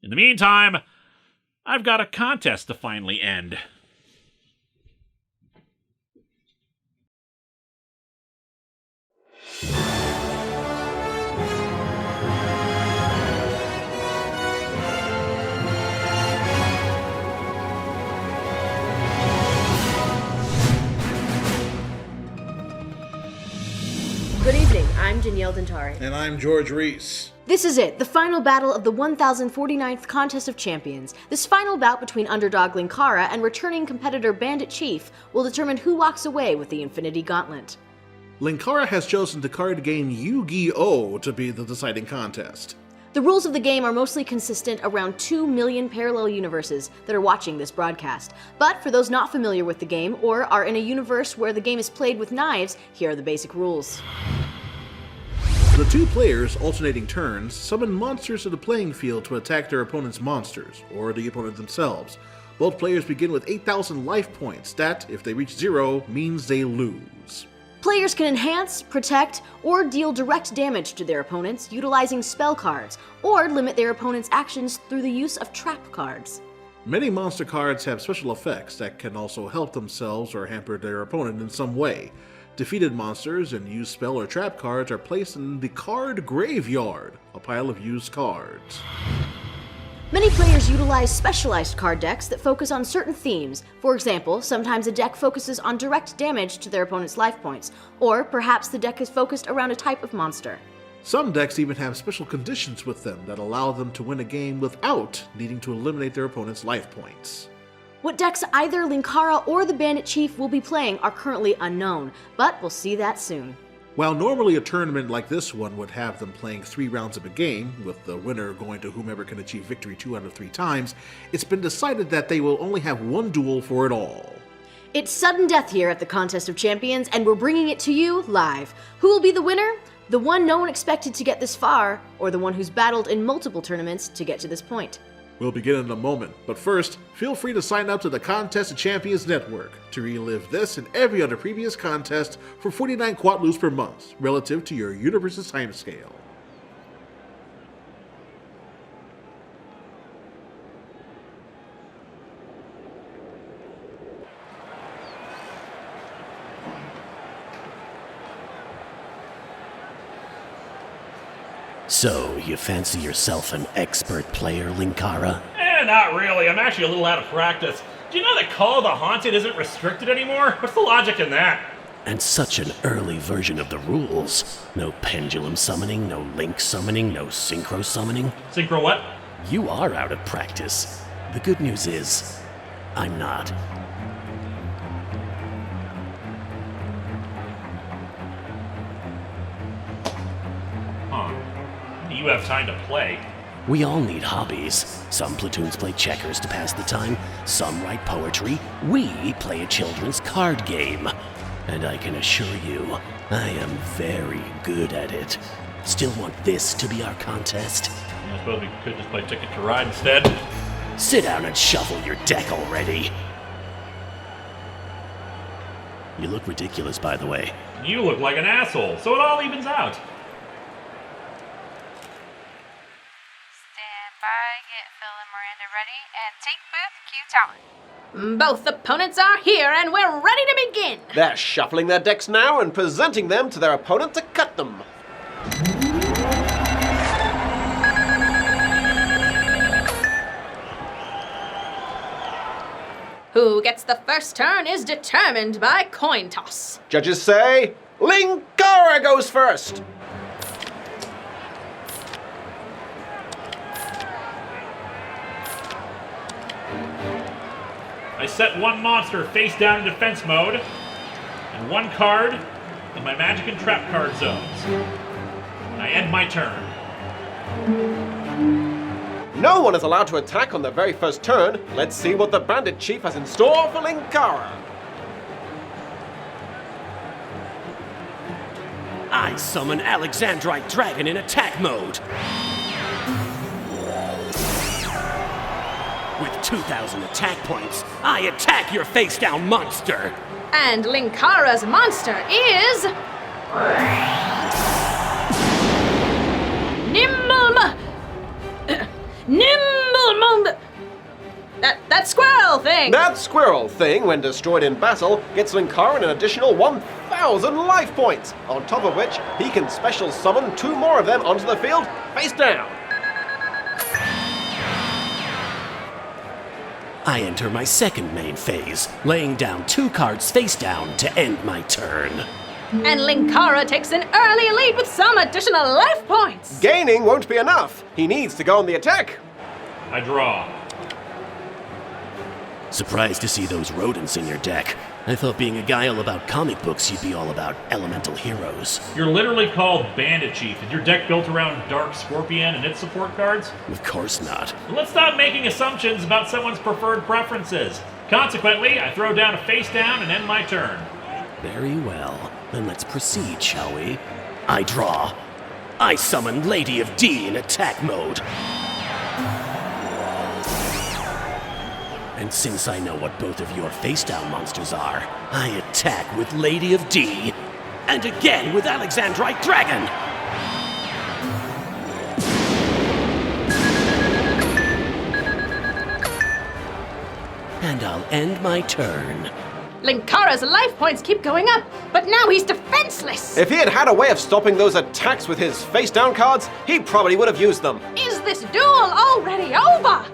In the meantime, I've got a contest to finally end. Good evening, I'm Danielle Dentari. And I'm George Reese. This is it, the final battle of the 1049th Contest of Champions. This final bout between underdog Linkara and returning competitor Bandit Chief will determine who walks away with the Infinity Gauntlet. Linkara has chosen the card game Yu-Gi-Oh! To be the deciding contest. The rules of the game are mostly consistent around 2 million parallel universes that are watching this broadcast. But for those not familiar with the game or are in a universe where the game is played with knives, here are the basic rules. The two players, alternating turns, summon monsters to the playing field to attack their opponent's monsters, or the opponent themselves. Both players begin with 8,000 life points that, if they reach 0, means they lose. Players can enhance, protect, or deal direct damage to their opponents utilizing spell cards, or limit their opponent's actions through the use of trap cards. Many monster cards have special effects that can also help themselves or hamper their opponent in some way. Defeated monsters and used spell or trap cards are placed in the card graveyard, a pile of used cards. Many players utilize specialized card decks that focus on certain themes. For example, sometimes a deck focuses on direct damage to their opponent's life points, or perhaps the deck is focused around a type of monster. Some decks even have special conditions with them that allow them to win a game without needing to eliminate their opponent's life points. What decks either Linkara or the Bandit Chief will be playing are currently unknown, but we'll see that soon. While normally a tournament like this one would have them playing 3 rounds of a game, with the winner going to whomever can achieve victory 2 out of 3 times, it's been decided that they will only have 1 duel for it all. It's sudden death here at the Contest of Champions, and we're bringing it to you live. Who will be the winner? The one no one expected to get this far, or the one who's battled in multiple tournaments to get to this point? We'll begin in a moment, but first, feel free to sign up to the Contest of Champions Network to relive this and every other previous contest for 49 quatlus per month, relative to your universe's timescale. So, you fancy yourself an expert player, Linkara? Not really. I'm actually a little out of practice. Do you know that Call of the Haunted isn't restricted anymore? What's the logic in that? And such an early version of the rules. No pendulum summoning, no link summoning, no synchro summoning. Synchro what? You are out of practice. The good news is, I'm not. You have time to play. We all need hobbies. Some platoons play checkers to pass the time, some write poetry, we play a children's card game. And I can assure you, I am very good at it. Still want this to be our contest? I suppose we could just play Ticket to Ride instead. Sit down and shuffle your deck already. You look ridiculous, by the way. You look like an asshole, so it all evens out. Both opponents are here, and we're ready to begin! They're shuffling their decks now and presenting them to their opponent to cut them. Who gets the first turn is determined by coin toss. Judges say, Linkara goes first! I set one monster face down in defense mode, and one card in my magic and trap card zones. And I end my turn. No one is allowed to attack on their very first turn. Let's see what the Bandit Chief has in store for Linkara. I summon Alexandrite Dragon in attack mode. With 2,000 attack points, I attack your face-down monster. And Linkara's monster is... That squirrel thing! That squirrel thing, when destroyed in battle, gets Linkara an additional 1,000 life points, on top of which he can special summon 2 more of them onto the field, face down. I enter my second main phase, laying down 2 cards face down to end my turn. And Linkara takes an early lead with some additional life points! Gaining won't be enough. He needs to go on the attack. I draw. Surprised to see those rodents in your deck. I thought being a guy all about comic books, you'd be all about elemental heroes. You're literally called Bandit Chief. Is your deck built around Dark Scorpion and its support cards? Of course not. Let's stop making assumptions about someone's preferred preferences. Consequently, I throw down a face down and end my turn. Very well. Then let's proceed, shall we? I draw. I summon Lady of D in attack mode. And since I know what both of your face-down monsters are, I attack with Lady of D, and again with Alexandrite Dragon! And I'll end my turn. Linkara's life points keep going up, but now he's defenseless! If he had had a way of stopping those attacks with his face-down cards, he probably would have used them. Is this duel already over?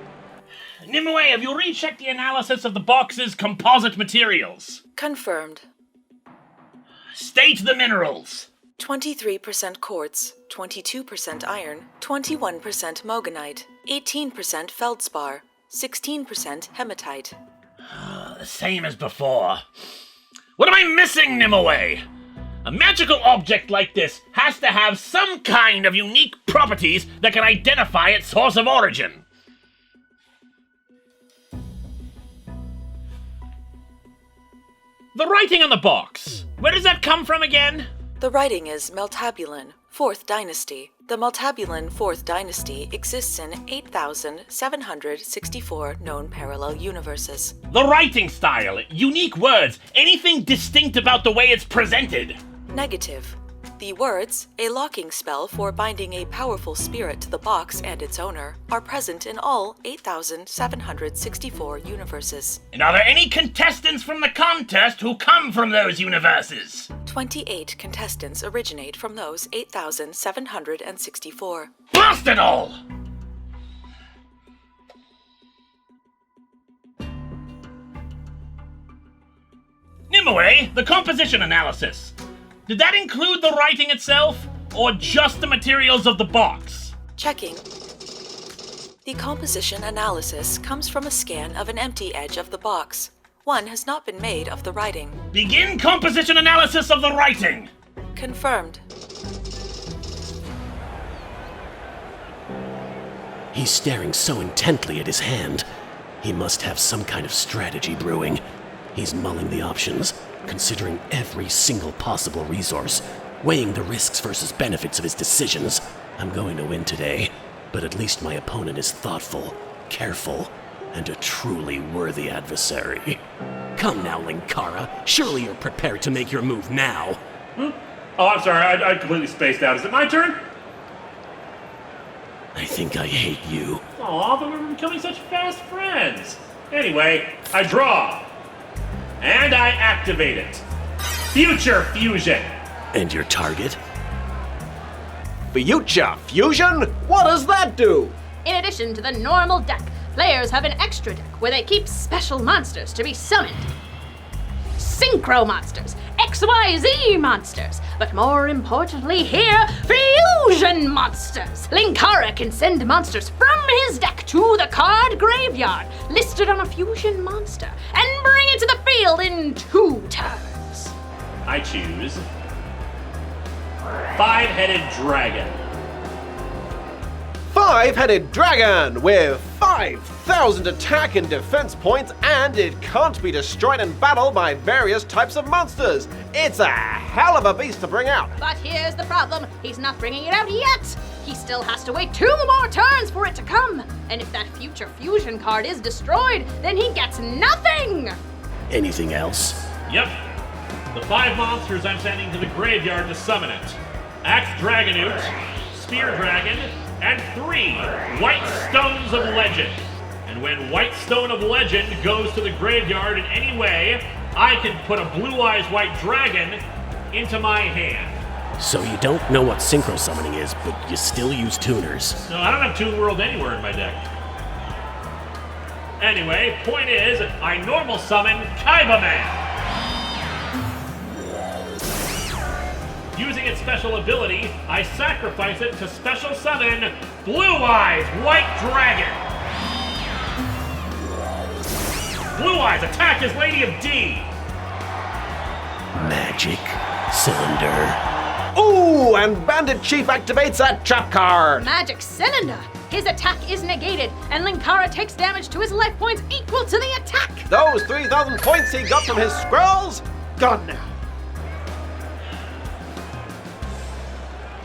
Nimue, have you rechecked the analysis of the box's composite materials? Confirmed. State the minerals. 23% quartz, 22% iron, 21% moganite, 18% feldspar, 16% hematite. Same as before. What am I missing, Nimue? A magical object like this has to have some kind of unique properties that can identify its source of origin. The writing on the box. Where does that come from again? The writing is Meltabulan, 4th Dynasty. The Meltabulan 4th Dynasty exists in 8,764 known parallel universes. The writing style, unique words, anything distinct about the way it's presented. Negative. The words, a locking spell for binding a powerful spirit to the box and its owner, are present in all 8,764 universes. And are there any contestants from the contest who come from those universes? 28 contestants originate from those 8,764. Blast it all! Nimue, the composition analysis. Did that include the writing itself, or just the materials of the box? Checking. The composition analysis comes from a scan of an empty edge of the box. One has not been made of the writing. Begin composition analysis of the writing! Confirmed. He's staring so intently at his hand. He must have some kind of strategy brewing. He's mulling the options, considering every single possible resource, weighing the risks versus benefits of his decisions. I'm going to win today, but at least my opponent is thoughtful, careful, and a truly worthy adversary. Come now, Linkara. Surely you're prepared to make your move now. Oh, I'm sorry. I completely spaced out. Is it my turn? I think I hate you. Aw, but we're becoming such fast friends. Anyway, I draw. And I activate it. Future Fusion. And your target? Future Fusion? What does that do? In addition to the normal deck, players have an extra deck where they keep special monsters to be summoned. Synchro monsters, XYZ monsters, but more importantly here, Fusion monsters. Linkara can send monsters from his deck to the card graveyard, listed on a Fusion monster, and bring it to the field in 2 turns. I choose 5-headed dragon. 5-headed dragon with 5,000 attack and defense points, and it can't be destroyed in battle by various types of monsters. It's a hell of a beast to bring out. But here's the problem, he's not bringing it out yet. He still has to wait 2 more turns for it to come. And if that future fusion card is destroyed, then he gets nothing. Anything else? Yep. The 5 monsters I'm sending to the graveyard to summon it. Axe Dragonoot, Spear Dragon, and 3 White Stones of Legend. And when White Stone of Legend goes to the graveyard in any way, I can put a Blue Eyes White Dragon into my hand. So you don't know what synchro summoning is, but you still use tuners. No, I don't have Toon World anywhere in my deck. Anyway, point is, I normal summon Kaiba-Man. Using its special ability, I sacrifice it to special summon Blue Eyes White Dragon. Blue Eyes, attack as Lady of D. Magic Cylinder. Ooh, and Bandit Chief activates a trap card. Magic Cylinder. His attack is negated, and Linkara takes damage to his life points equal to the attack. Those 3,000 points he got from his scrolls, gone now.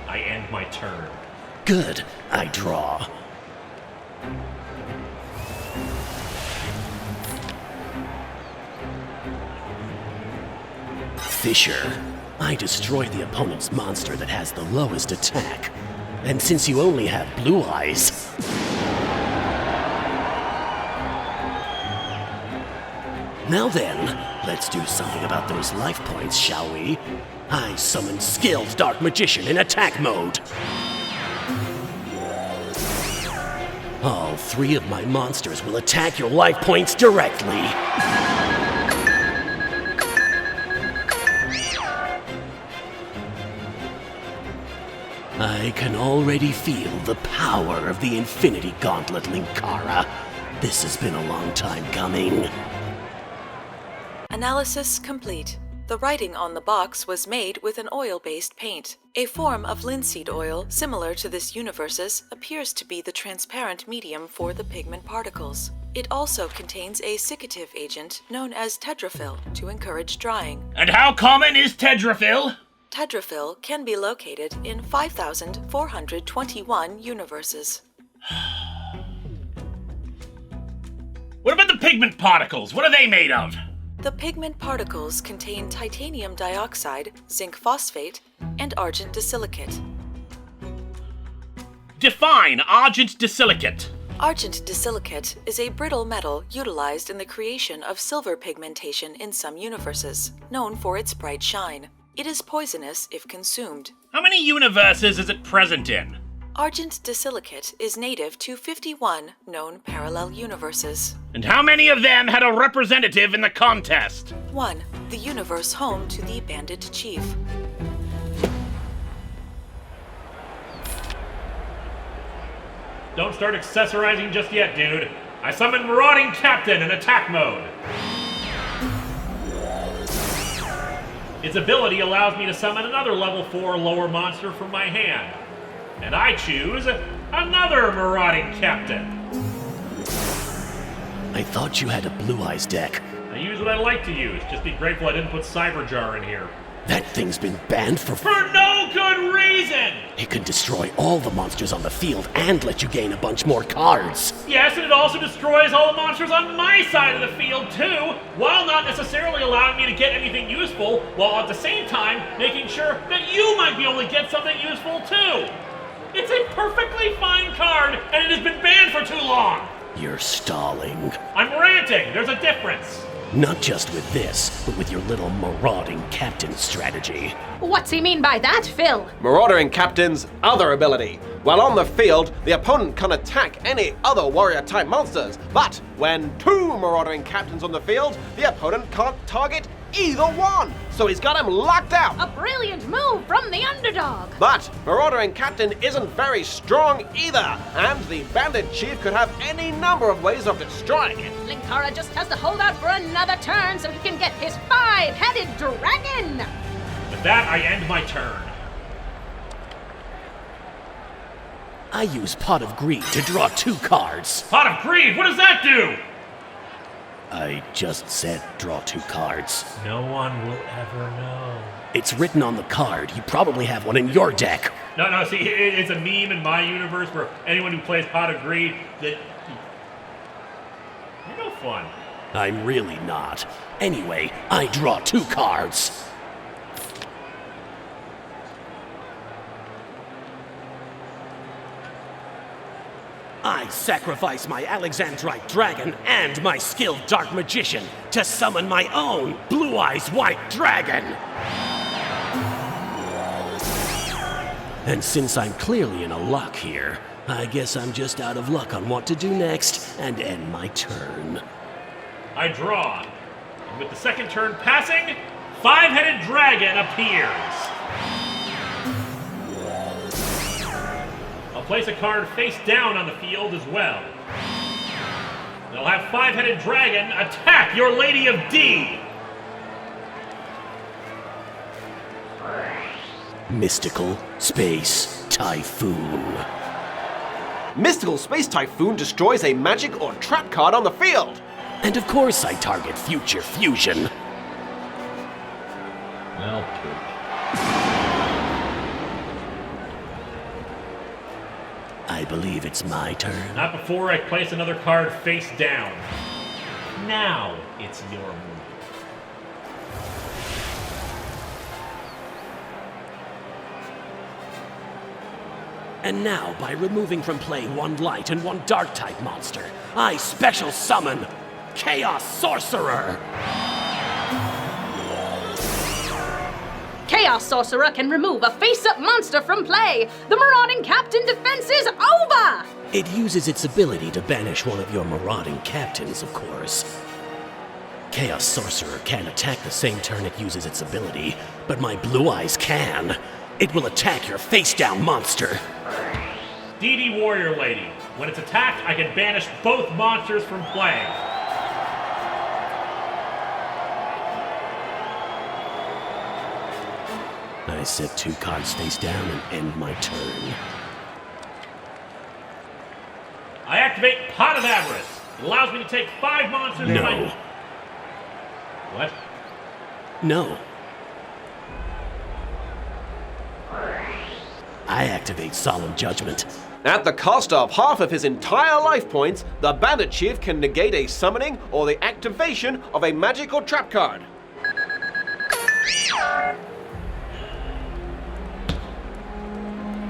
I end my turn. Good. I draw. Fisher. I destroy the opponent's monster that has the lowest attack. And since you only have blue eyes... Now then, let's do something about those life points, shall we? I summon Skilled Dark Magician in attack mode. All 3 of my monsters will attack your life points directly. I can already feel the power of the Infinity Gauntlet, Linkara. This has been a long time coming. Analysis complete. The writing on the box was made with an oil-based paint. A form of linseed oil similar to this universe's appears to be the transparent medium for the pigment particles. It also contains a secretive agent known as tedraphil to encourage drying. And how common is tedraphil? Tedraphil can be located in 5,421 universes. What about the pigment particles? What are they made of? The pigment particles contain titanium dioxide, zinc phosphate, and argent disilicate. Define argent disilicate. Argent disilicate is a brittle metal utilized in the creation of silver pigmentation in some universes, known for its bright shine. It is poisonous if consumed. How many universes is it present in? Argent disilicate is native to 51 known parallel universes. And how many of them had a representative in the contest? 1. The universe home to the Bandit Chief. Don't start accessorizing just yet, dude. I summon Marauding Captain in attack mode. Its ability allows me to summon another level 4 lower monster from my hand. And I choose another Marauding Captain. I thought you had a Blue Eyes deck. I use what I like to use. Just be grateful I didn't put Cyberjar in here. That thing's been banned for no good reason! It can destroy all the monsters on the field and let you gain a bunch more cards. Yes, and it also destroys all the monsters on my side of the field, too, while not necessarily allowing me to get anything useful, while at the same time making sure that you might be able to get something useful, too. It's a perfectly fine card, and it has been banned for too long. You're stalling. I'm ranting. There's a difference. Not just with this, but with your little Marauding Captain strategy. What's he mean by that, Phil? Marauding Captain's other ability. While on the field, the opponent can attack any other warrior-type monsters, but when two marauding captains on the field, the opponent can't target either one, so he's got him locked out. A brilliant move from the underdog. But marauding captain isn't very strong either, and the bandit chief could have any number of ways of destroying it. Linkara just has to hold out for another turn so he can get his 5-headed dragon. With that, I end my turn. I use Pot of Greed to draw 2 cards. Pot of Greed? What does that do? I just said draw 2 cards. No one will ever know. It's written on the card. You probably have one in your deck. No, see, it's a meme in my universe where anyone who plays Pot of Greed, that... You're no fun. I'm really not. Anyway, I draw 2 cards. I sacrifice my Alexandrite dragon and my skilled dark magician to summon my own Blue Eyes White Dragon. And since I'm clearly in a lock here, I guess I'm just out of luck on what to do next and end my turn. I draw. And with the second turn passing, 5-headed dragon appears. I'll place a card face down on the field as well. They'll have 5-headed dragon attack your Lady of D. Mystical Space Typhoon. Mystical Space Typhoon destroys a magic or trap card on the field. And of course I target Future Fusion. Well, I believe it's my turn. not before I place another card face down. Now it's your move. And now, by removing from play 1 light and 1 dark type monster, I special summon Chaos Sorcerer! Chaos Sorcerer can remove a face-up monster from play. The Marauding Captain defense is over! It uses its ability to banish one of your marauding captains, of course. Chaos Sorcerer can't attack the same turn it uses its ability, but my Blue Eyes can. It will attack your face-down monster. DD Warrior Lady. When it's attacked, I can banish both monsters from play. I set 2 cards face down and end my turn. I activate Pot of Avarice. It allows me to take 5 monsters No. in my... What? No. I activate Solemn Judgment. At the cost of half of his entire life points, the Bandit Chief can negate a summoning or the activation of a magic or trap card.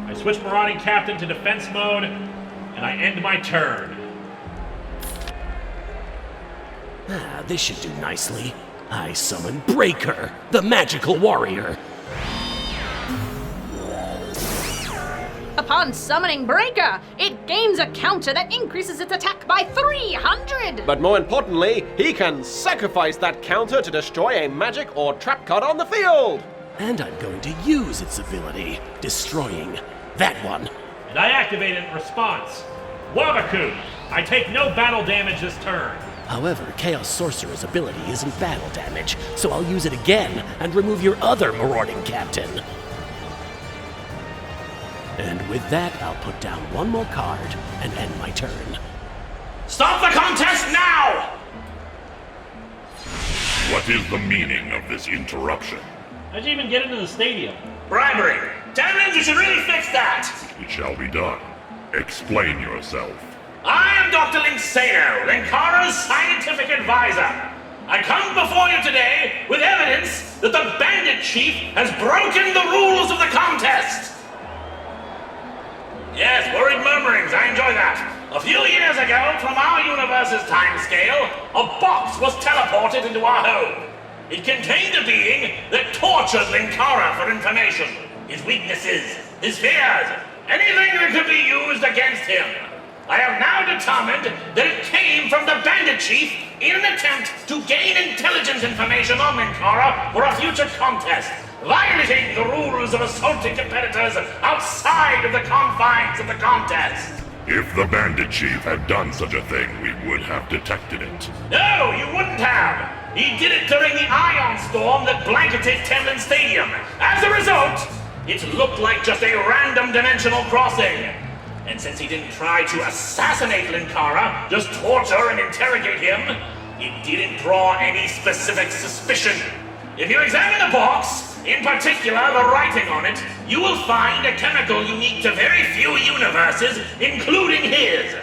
I switch Marauding Captain to defense mode, and I end my turn. This should do nicely. I summon Breaker, the magical warrior. Upon summoning Breaker, it gains a counter that increases its attack by 300! But more importantly, he can sacrifice that counter to destroy a magic or trap card on the field! And I'm going to use its ability, destroying that one. And I activate it in response. Wabaku! I take no battle damage this turn. However, Chaos Sorcerer's ability isn't battle damage, so I'll use it again and remove your other Marauding Captain. And with that, I'll put down 1 more card and end my turn. Stop the contest now! What is the meaning of this interruption? How'd you even get into the stadium? Bribery! Damn it, you should really fix that! It shall be done. Explain yourself. I am Dr. Linksano, Linkara's scientific advisor. I come before you today with evidence that the Bandit Chief has broken the rules of the contest. Yes, worried murmurings, I enjoy that. A few years ago, from our universe's timescale, a box was teleported into our home. It contained a being that tortured Linkara for information, his weaknesses, his fears, anything that could be used against him. I have now determined that it came from the Bandit Chief in an attempt to gain intelligence information on Linkara for a future contest, violating the rules of assaulting competitors outside of the confines of the contest. If the Bandit Chief had done such a thing, we would have detected it. No, you wouldn't have. He did it during the ion storm that blanketed Temlin Stadium. As a result, it looked like just a random dimensional crossing. And since he didn't try to assassinate Linkara, just torture and interrogate him, it didn't draw any specific suspicion. If you examine the box, in particular the writing on it, you will find a chemical unique to very few universes, including his.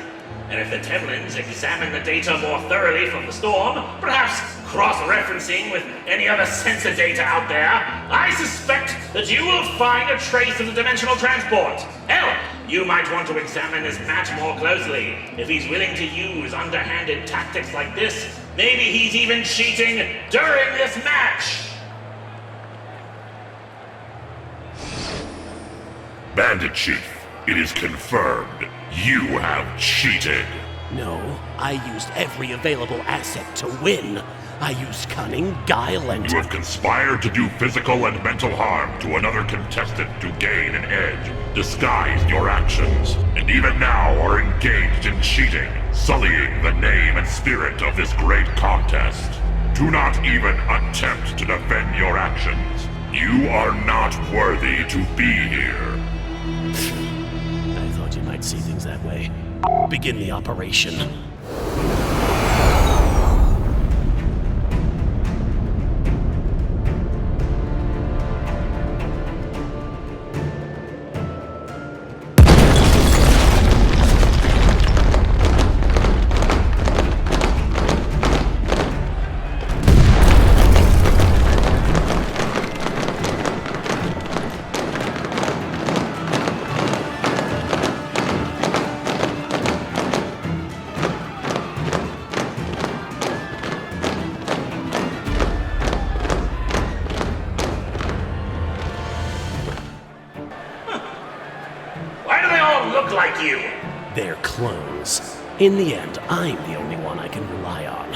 And if the Temlins examine the data more thoroughly from the storm, perhaps cross-referencing with any other sensor data out there, I suspect that you will find a trace of the dimensional transport. Hell, you might want to examine this match more closely. If he's willing to use underhanded tactics like this, maybe he's even cheating during this match. Bandit Chief, it is confirmed. You have cheated. No, I used every available asset to win. I used cunning, guile, and... You have conspired to do physical and mental harm to another contestant to gain an edge, disguised your actions, and even now are engaged in cheating, sullying the name and spirit of this great contest. Do not even attempt to defend your actions. You are not worthy to be here. I thought you might see things that way. Begin the operation. Like you. They're clones. In the end, I'm the only one I can rely on.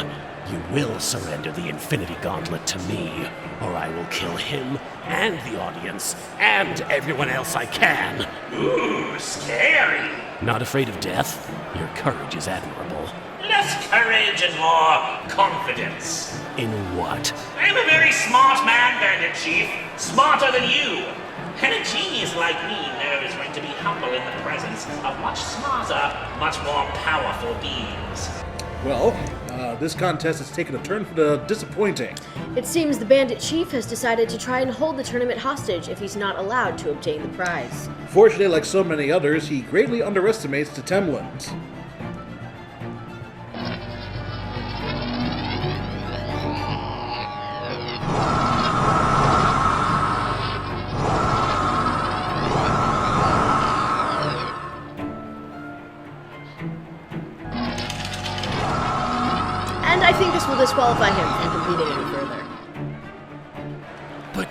You will surrender the Infinity Gauntlet to me, or I will kill him, and the audience, and everyone else I can. Ooh, scary. Not afraid of death? Your courage is admirable. Less courage and more confidence. In what? I'm a very smart man, Bandit Chief. Smarter than you. And a genius like me knows when to be humble in the presence of much smarter, much more powerful beings. Well, this contest has taken a turn for the disappointing. It seems the Bandit Chief has decided to try and hold the tournament hostage if he's not allowed to obtain the prize. Fortunately, like so many others, he greatly underestimates the Temlins. And I think this will disqualify him from competing any further. But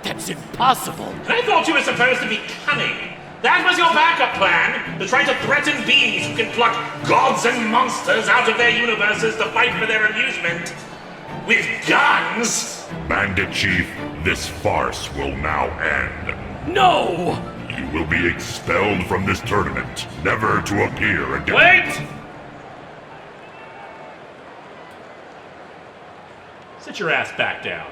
that's impossible. I thought you were supposed to be cunning. That was your backup plan, to try to threaten beings who can pluck gods and monsters out of their universes to fight for their amusement. With guns? Bandit Chief, this farce will now end. No! You will be expelled from this tournament, never to appear again. Wait! Sit your ass back down.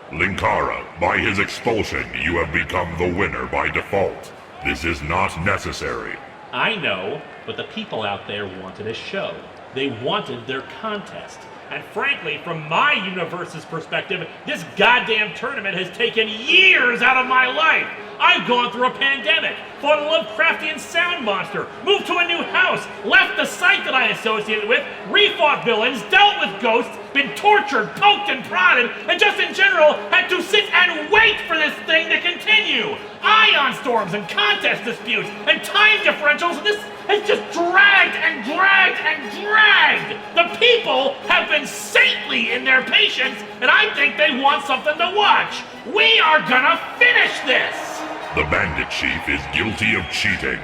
Linkara, by his expulsion, you have become the winner by default. This is not necessary. I know, but the people out there wanted a show. They wanted their contest. And frankly, from my universe's perspective, this goddamn tournament has taken years out of my life. I've gone through a pandemic, fought a Lovecraftian sound monster, moved to a new house, left the site that I associated with, refought villains, dealt with ghosts, been tortured, poked and prodded, and just in general had to sit and wait for this thing to continue. Ion storms and contest disputes and time differentials, and this has just dragged and dragged and dragged. The people have been saintly in their patience, and I think they want something to watch. We are gonna finish this. The Bandit Chief is guilty of cheating.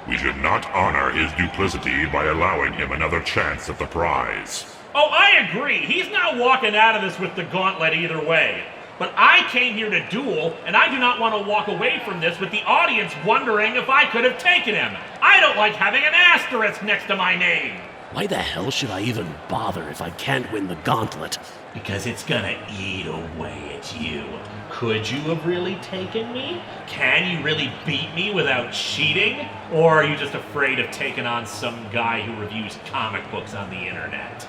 We should not honor his duplicity by allowing him another chance at the prize. Oh, I agree. He's not walking out of this with the gauntlet either way. But I came here to duel, and I do not want to walk away from this with the audience wondering if I could have taken him. I don't like having an asterisk next to my name. Why the hell should I even bother if I can't win the gauntlet? Because it's gonna eat away at you. Could you have really taken me? Can you really beat me without cheating? Or are you just afraid of taking on some guy who reviews comic books on the internet?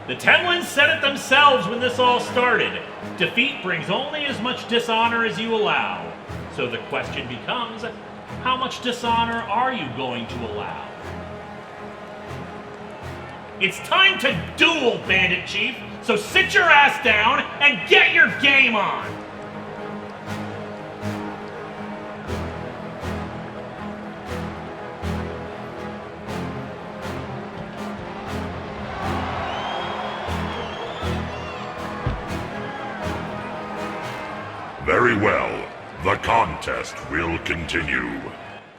The Temlins said it themselves when this all started. Defeat brings only as much dishonor as you allow. So the question becomes, how much dishonor are you going to allow? It's time to duel, Bandit Chief, so sit your ass down and get your game on! Very well. The contest will continue.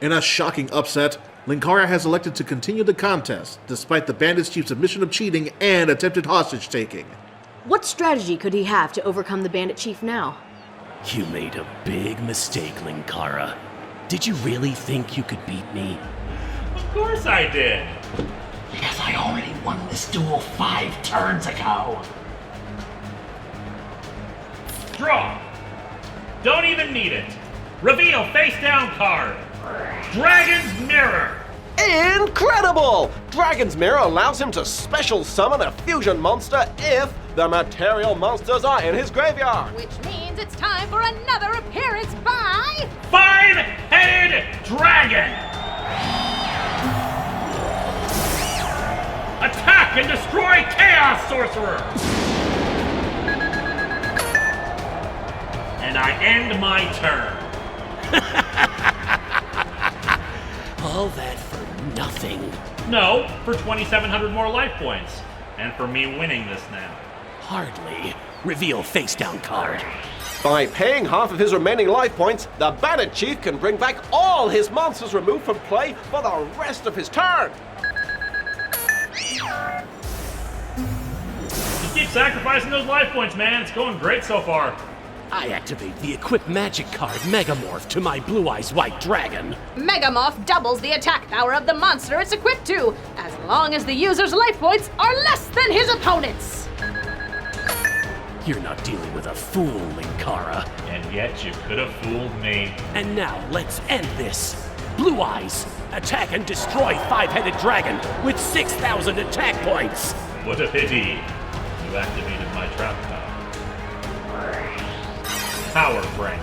In a shocking upset, Linkara has elected to continue the contest, despite the Bandit Chief's admission of cheating and attempted hostage-taking. What strategy could he have to overcome the Bandit Chief now? You made a big mistake, Linkara. Did you really think you could beat me? Of course I did. Because I already won this duel 5 turns ago. Draw. Don't even need it. Reveal face-down card. Dragon's Mirror. Incredible! Dragon's Mirror allows him to special summon a fusion monster if the material monsters are in his graveyard. Which means it's time for another appearance by... Five-Headed Dragon! Attack and destroy Chaos Sorcerer! And I end my turn. All that for nothing. No, for 2,700 more life points. And for me winning this now. Hardly. Reveal face-down card. By paying half of his remaining life points, the Bandit Chief can bring back all his monsters removed from play for the rest of his turn. Just keep sacrificing those life points, man. It's going great so far. I activate the Equip Magic card Megamorph to my Blue Eyes White Dragon. Megamorph doubles the attack power of the monster it's equipped to, as long as the user's life points are less than his opponent's. You're not dealing with a fool, Linkara. And yet you could have fooled me. And now let's end this. Blue Eyes, attack and destroy Five-Headed Dragon with 6,000 attack points. What a pity. You activated my trap power. Power Frame.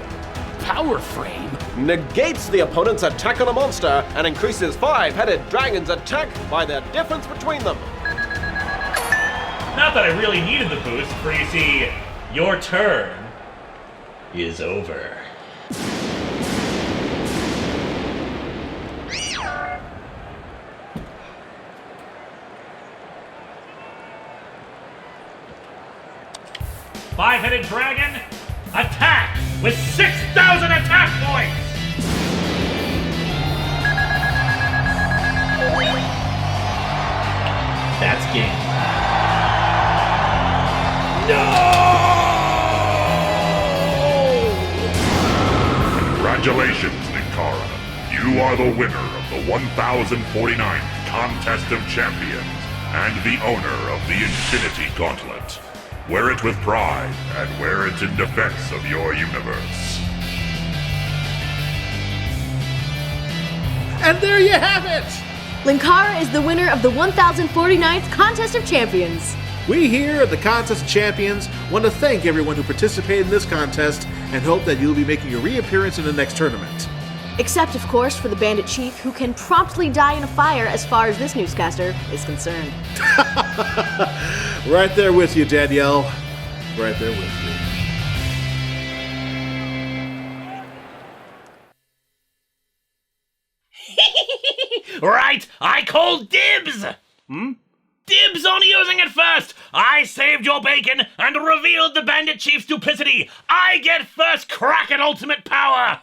Power Frame? Negates the opponent's attack on a monster and increases Five-Headed Dragon's attack by the difference between them. Not that I really needed the boost, for you see, your turn is over. Five-Headed Dragon, attack with 6,000 attack points! That's game. Congratulations, Linkara. You are the winner of the 1049th Contest of Champions and the owner of the Infinity Gauntlet. Wear it with pride and wear it in defense of your universe. And there you have it! Linkara is the winner of the 1049th Contest of Champions. We here at the Contest of Champions want to thank everyone who participated in this contest and hope that you'll be making a reappearance in the next tournament. Except, of course, for the Bandit Chief, who can promptly die in a fire as far as this newscaster is concerned. Right there with you, Danielle. Right there with you. Right, I call dibs! Dibs on using it first! I saved your bacon and revealed the Bandit Chief's duplicity! I get first crack at ultimate power!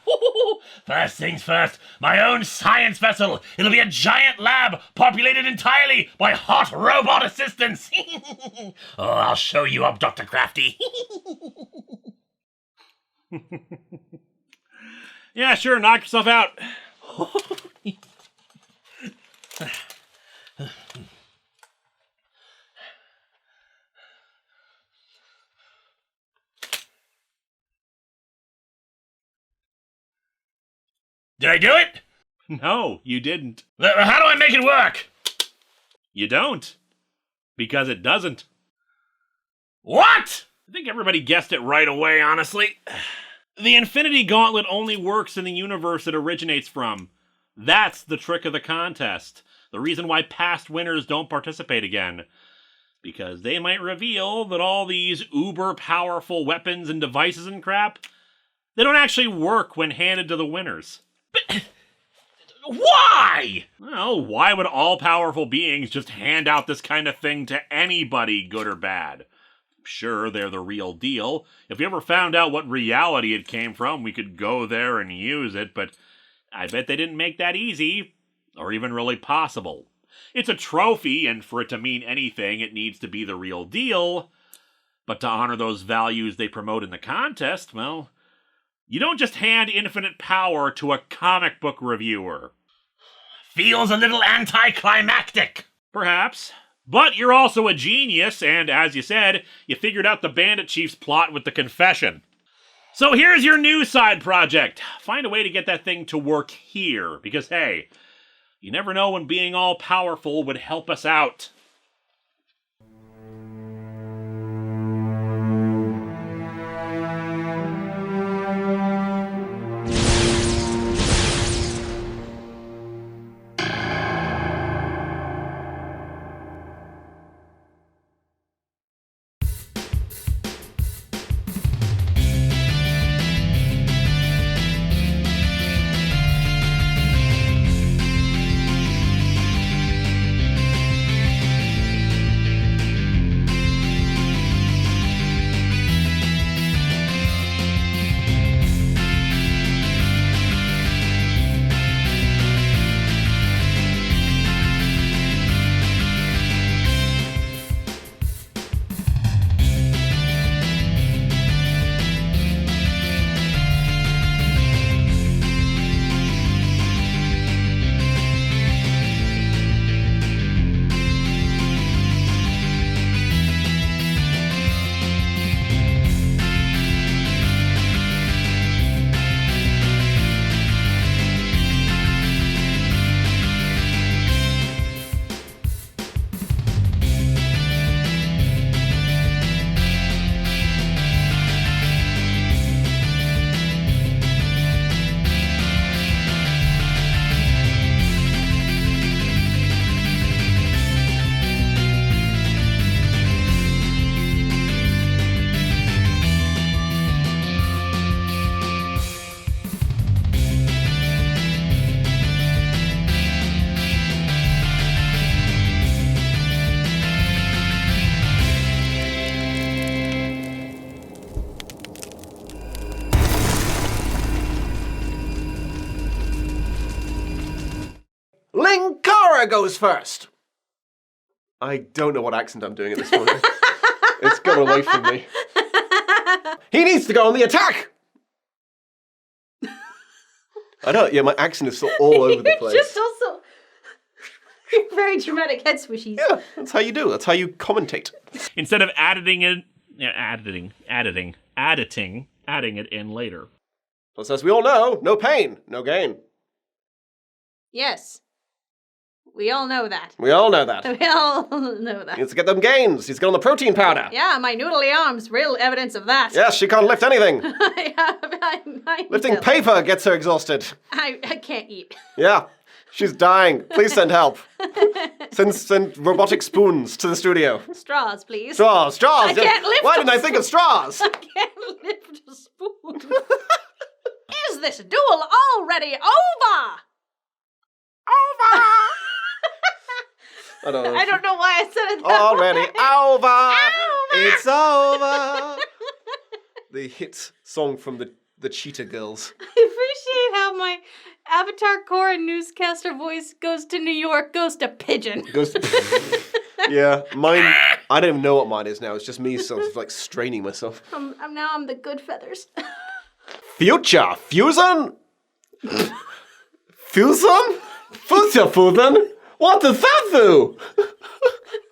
First things first, my own science vessel. It'll be a giant lab populated entirely by hot robot assistants. Oh, I'll show you up, Dr. Crafty. Yeah, sure, knock yourself out. Did I do it? No, you didn't. How do I make it work? You don't. Because it doesn't. What? I think everybody guessed it right away, honestly. The Infinity Gauntlet only works in the universe it originates from. That's the trick of the contest. The reason why past winners don't participate again. Because they might reveal that all these uber-powerful weapons and devices and crap, they don't actually work when handed to the winners. But why? Well, why would all-powerful beings just hand out this kind of thing to anybody, good or bad? Sure, they're the real deal. If we ever found out what reality it came from, we could go there and use it, but I bet they didn't make that easy, or even really possible. It's a trophy, and for it to mean anything, it needs to be the real deal. But to honor those values they promote in the contest, well, you don't just hand infinite power to a comic book reviewer. Feels a little anticlimactic. Perhaps. But you're also a genius, and as you said, you figured out the Bandit Chief's plot with the confession. So here's your new side project. Find a way to get that thing to work here, because hey, you never know when being all-powerful would help us out. Linkara goes first! I don't know what accent I'm doing at this point. It's gone away from me. He needs to go on the attack! I know, yeah, my accent is still all over the place. Just also very dramatic head swishies. Yeah, that's how you do. That's how you commentate. Instead of adding it in later. Plus, as we all know, no pain, no gain. Yes. We all know that. We all know that. We all know that. He needs to get them gains. He's got on the protein powder. Yeah, my noodly arms, real evidence of that. Yes, she can't lift anything. I Lifting paper gets her exhausted. I can't eat. Yeah, she's dying. Please send help. Send robotic spoons to the studio. Straws, please. Straws. I can't lift Why didn't I think of straws? I can't lift a spoon. Is this duel already over? Over! I don't know. I don't know why I said it that Already way. over. It's over. The hit song from the Cheetah Girls. I appreciate how my Avatar Korra newscaster voice goes to New York, goes to pigeon. Yeah, mine. I don't even know what mine is now. It's just me sort of like straining myself. I'm the good feathers. Future fusion. Fusion? Future fusion? What does that do?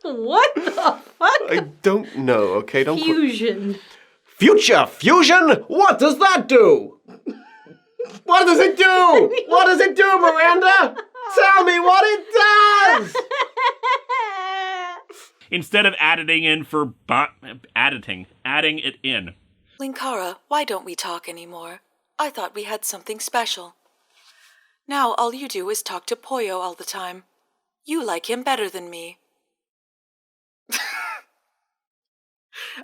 What the fuck? I don't know. Okay, don't. Fusion. Future fusion? What does that do? What does it do? What does it do, Miranda? Tell me what it does! Instead of adding it in. Linkara, why don't we talk anymore? I thought we had something special. Now all you do is talk to Poyo all the time. You like him better than me.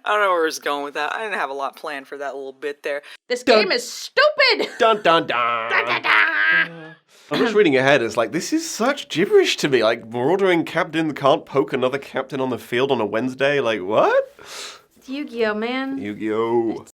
I don't know where it's going with that. I didn't have a lot planned for that little bit there. This game is stupid! Dun dun dun! Dun, dun, dun. I'm just reading ahead. It's like, this is such gibberish to me. Like, ordering captain can't poke another captain on the field on a Wednesday. Like, what? It's Yu-Gi-Oh, man. Yu-Gi-Oh!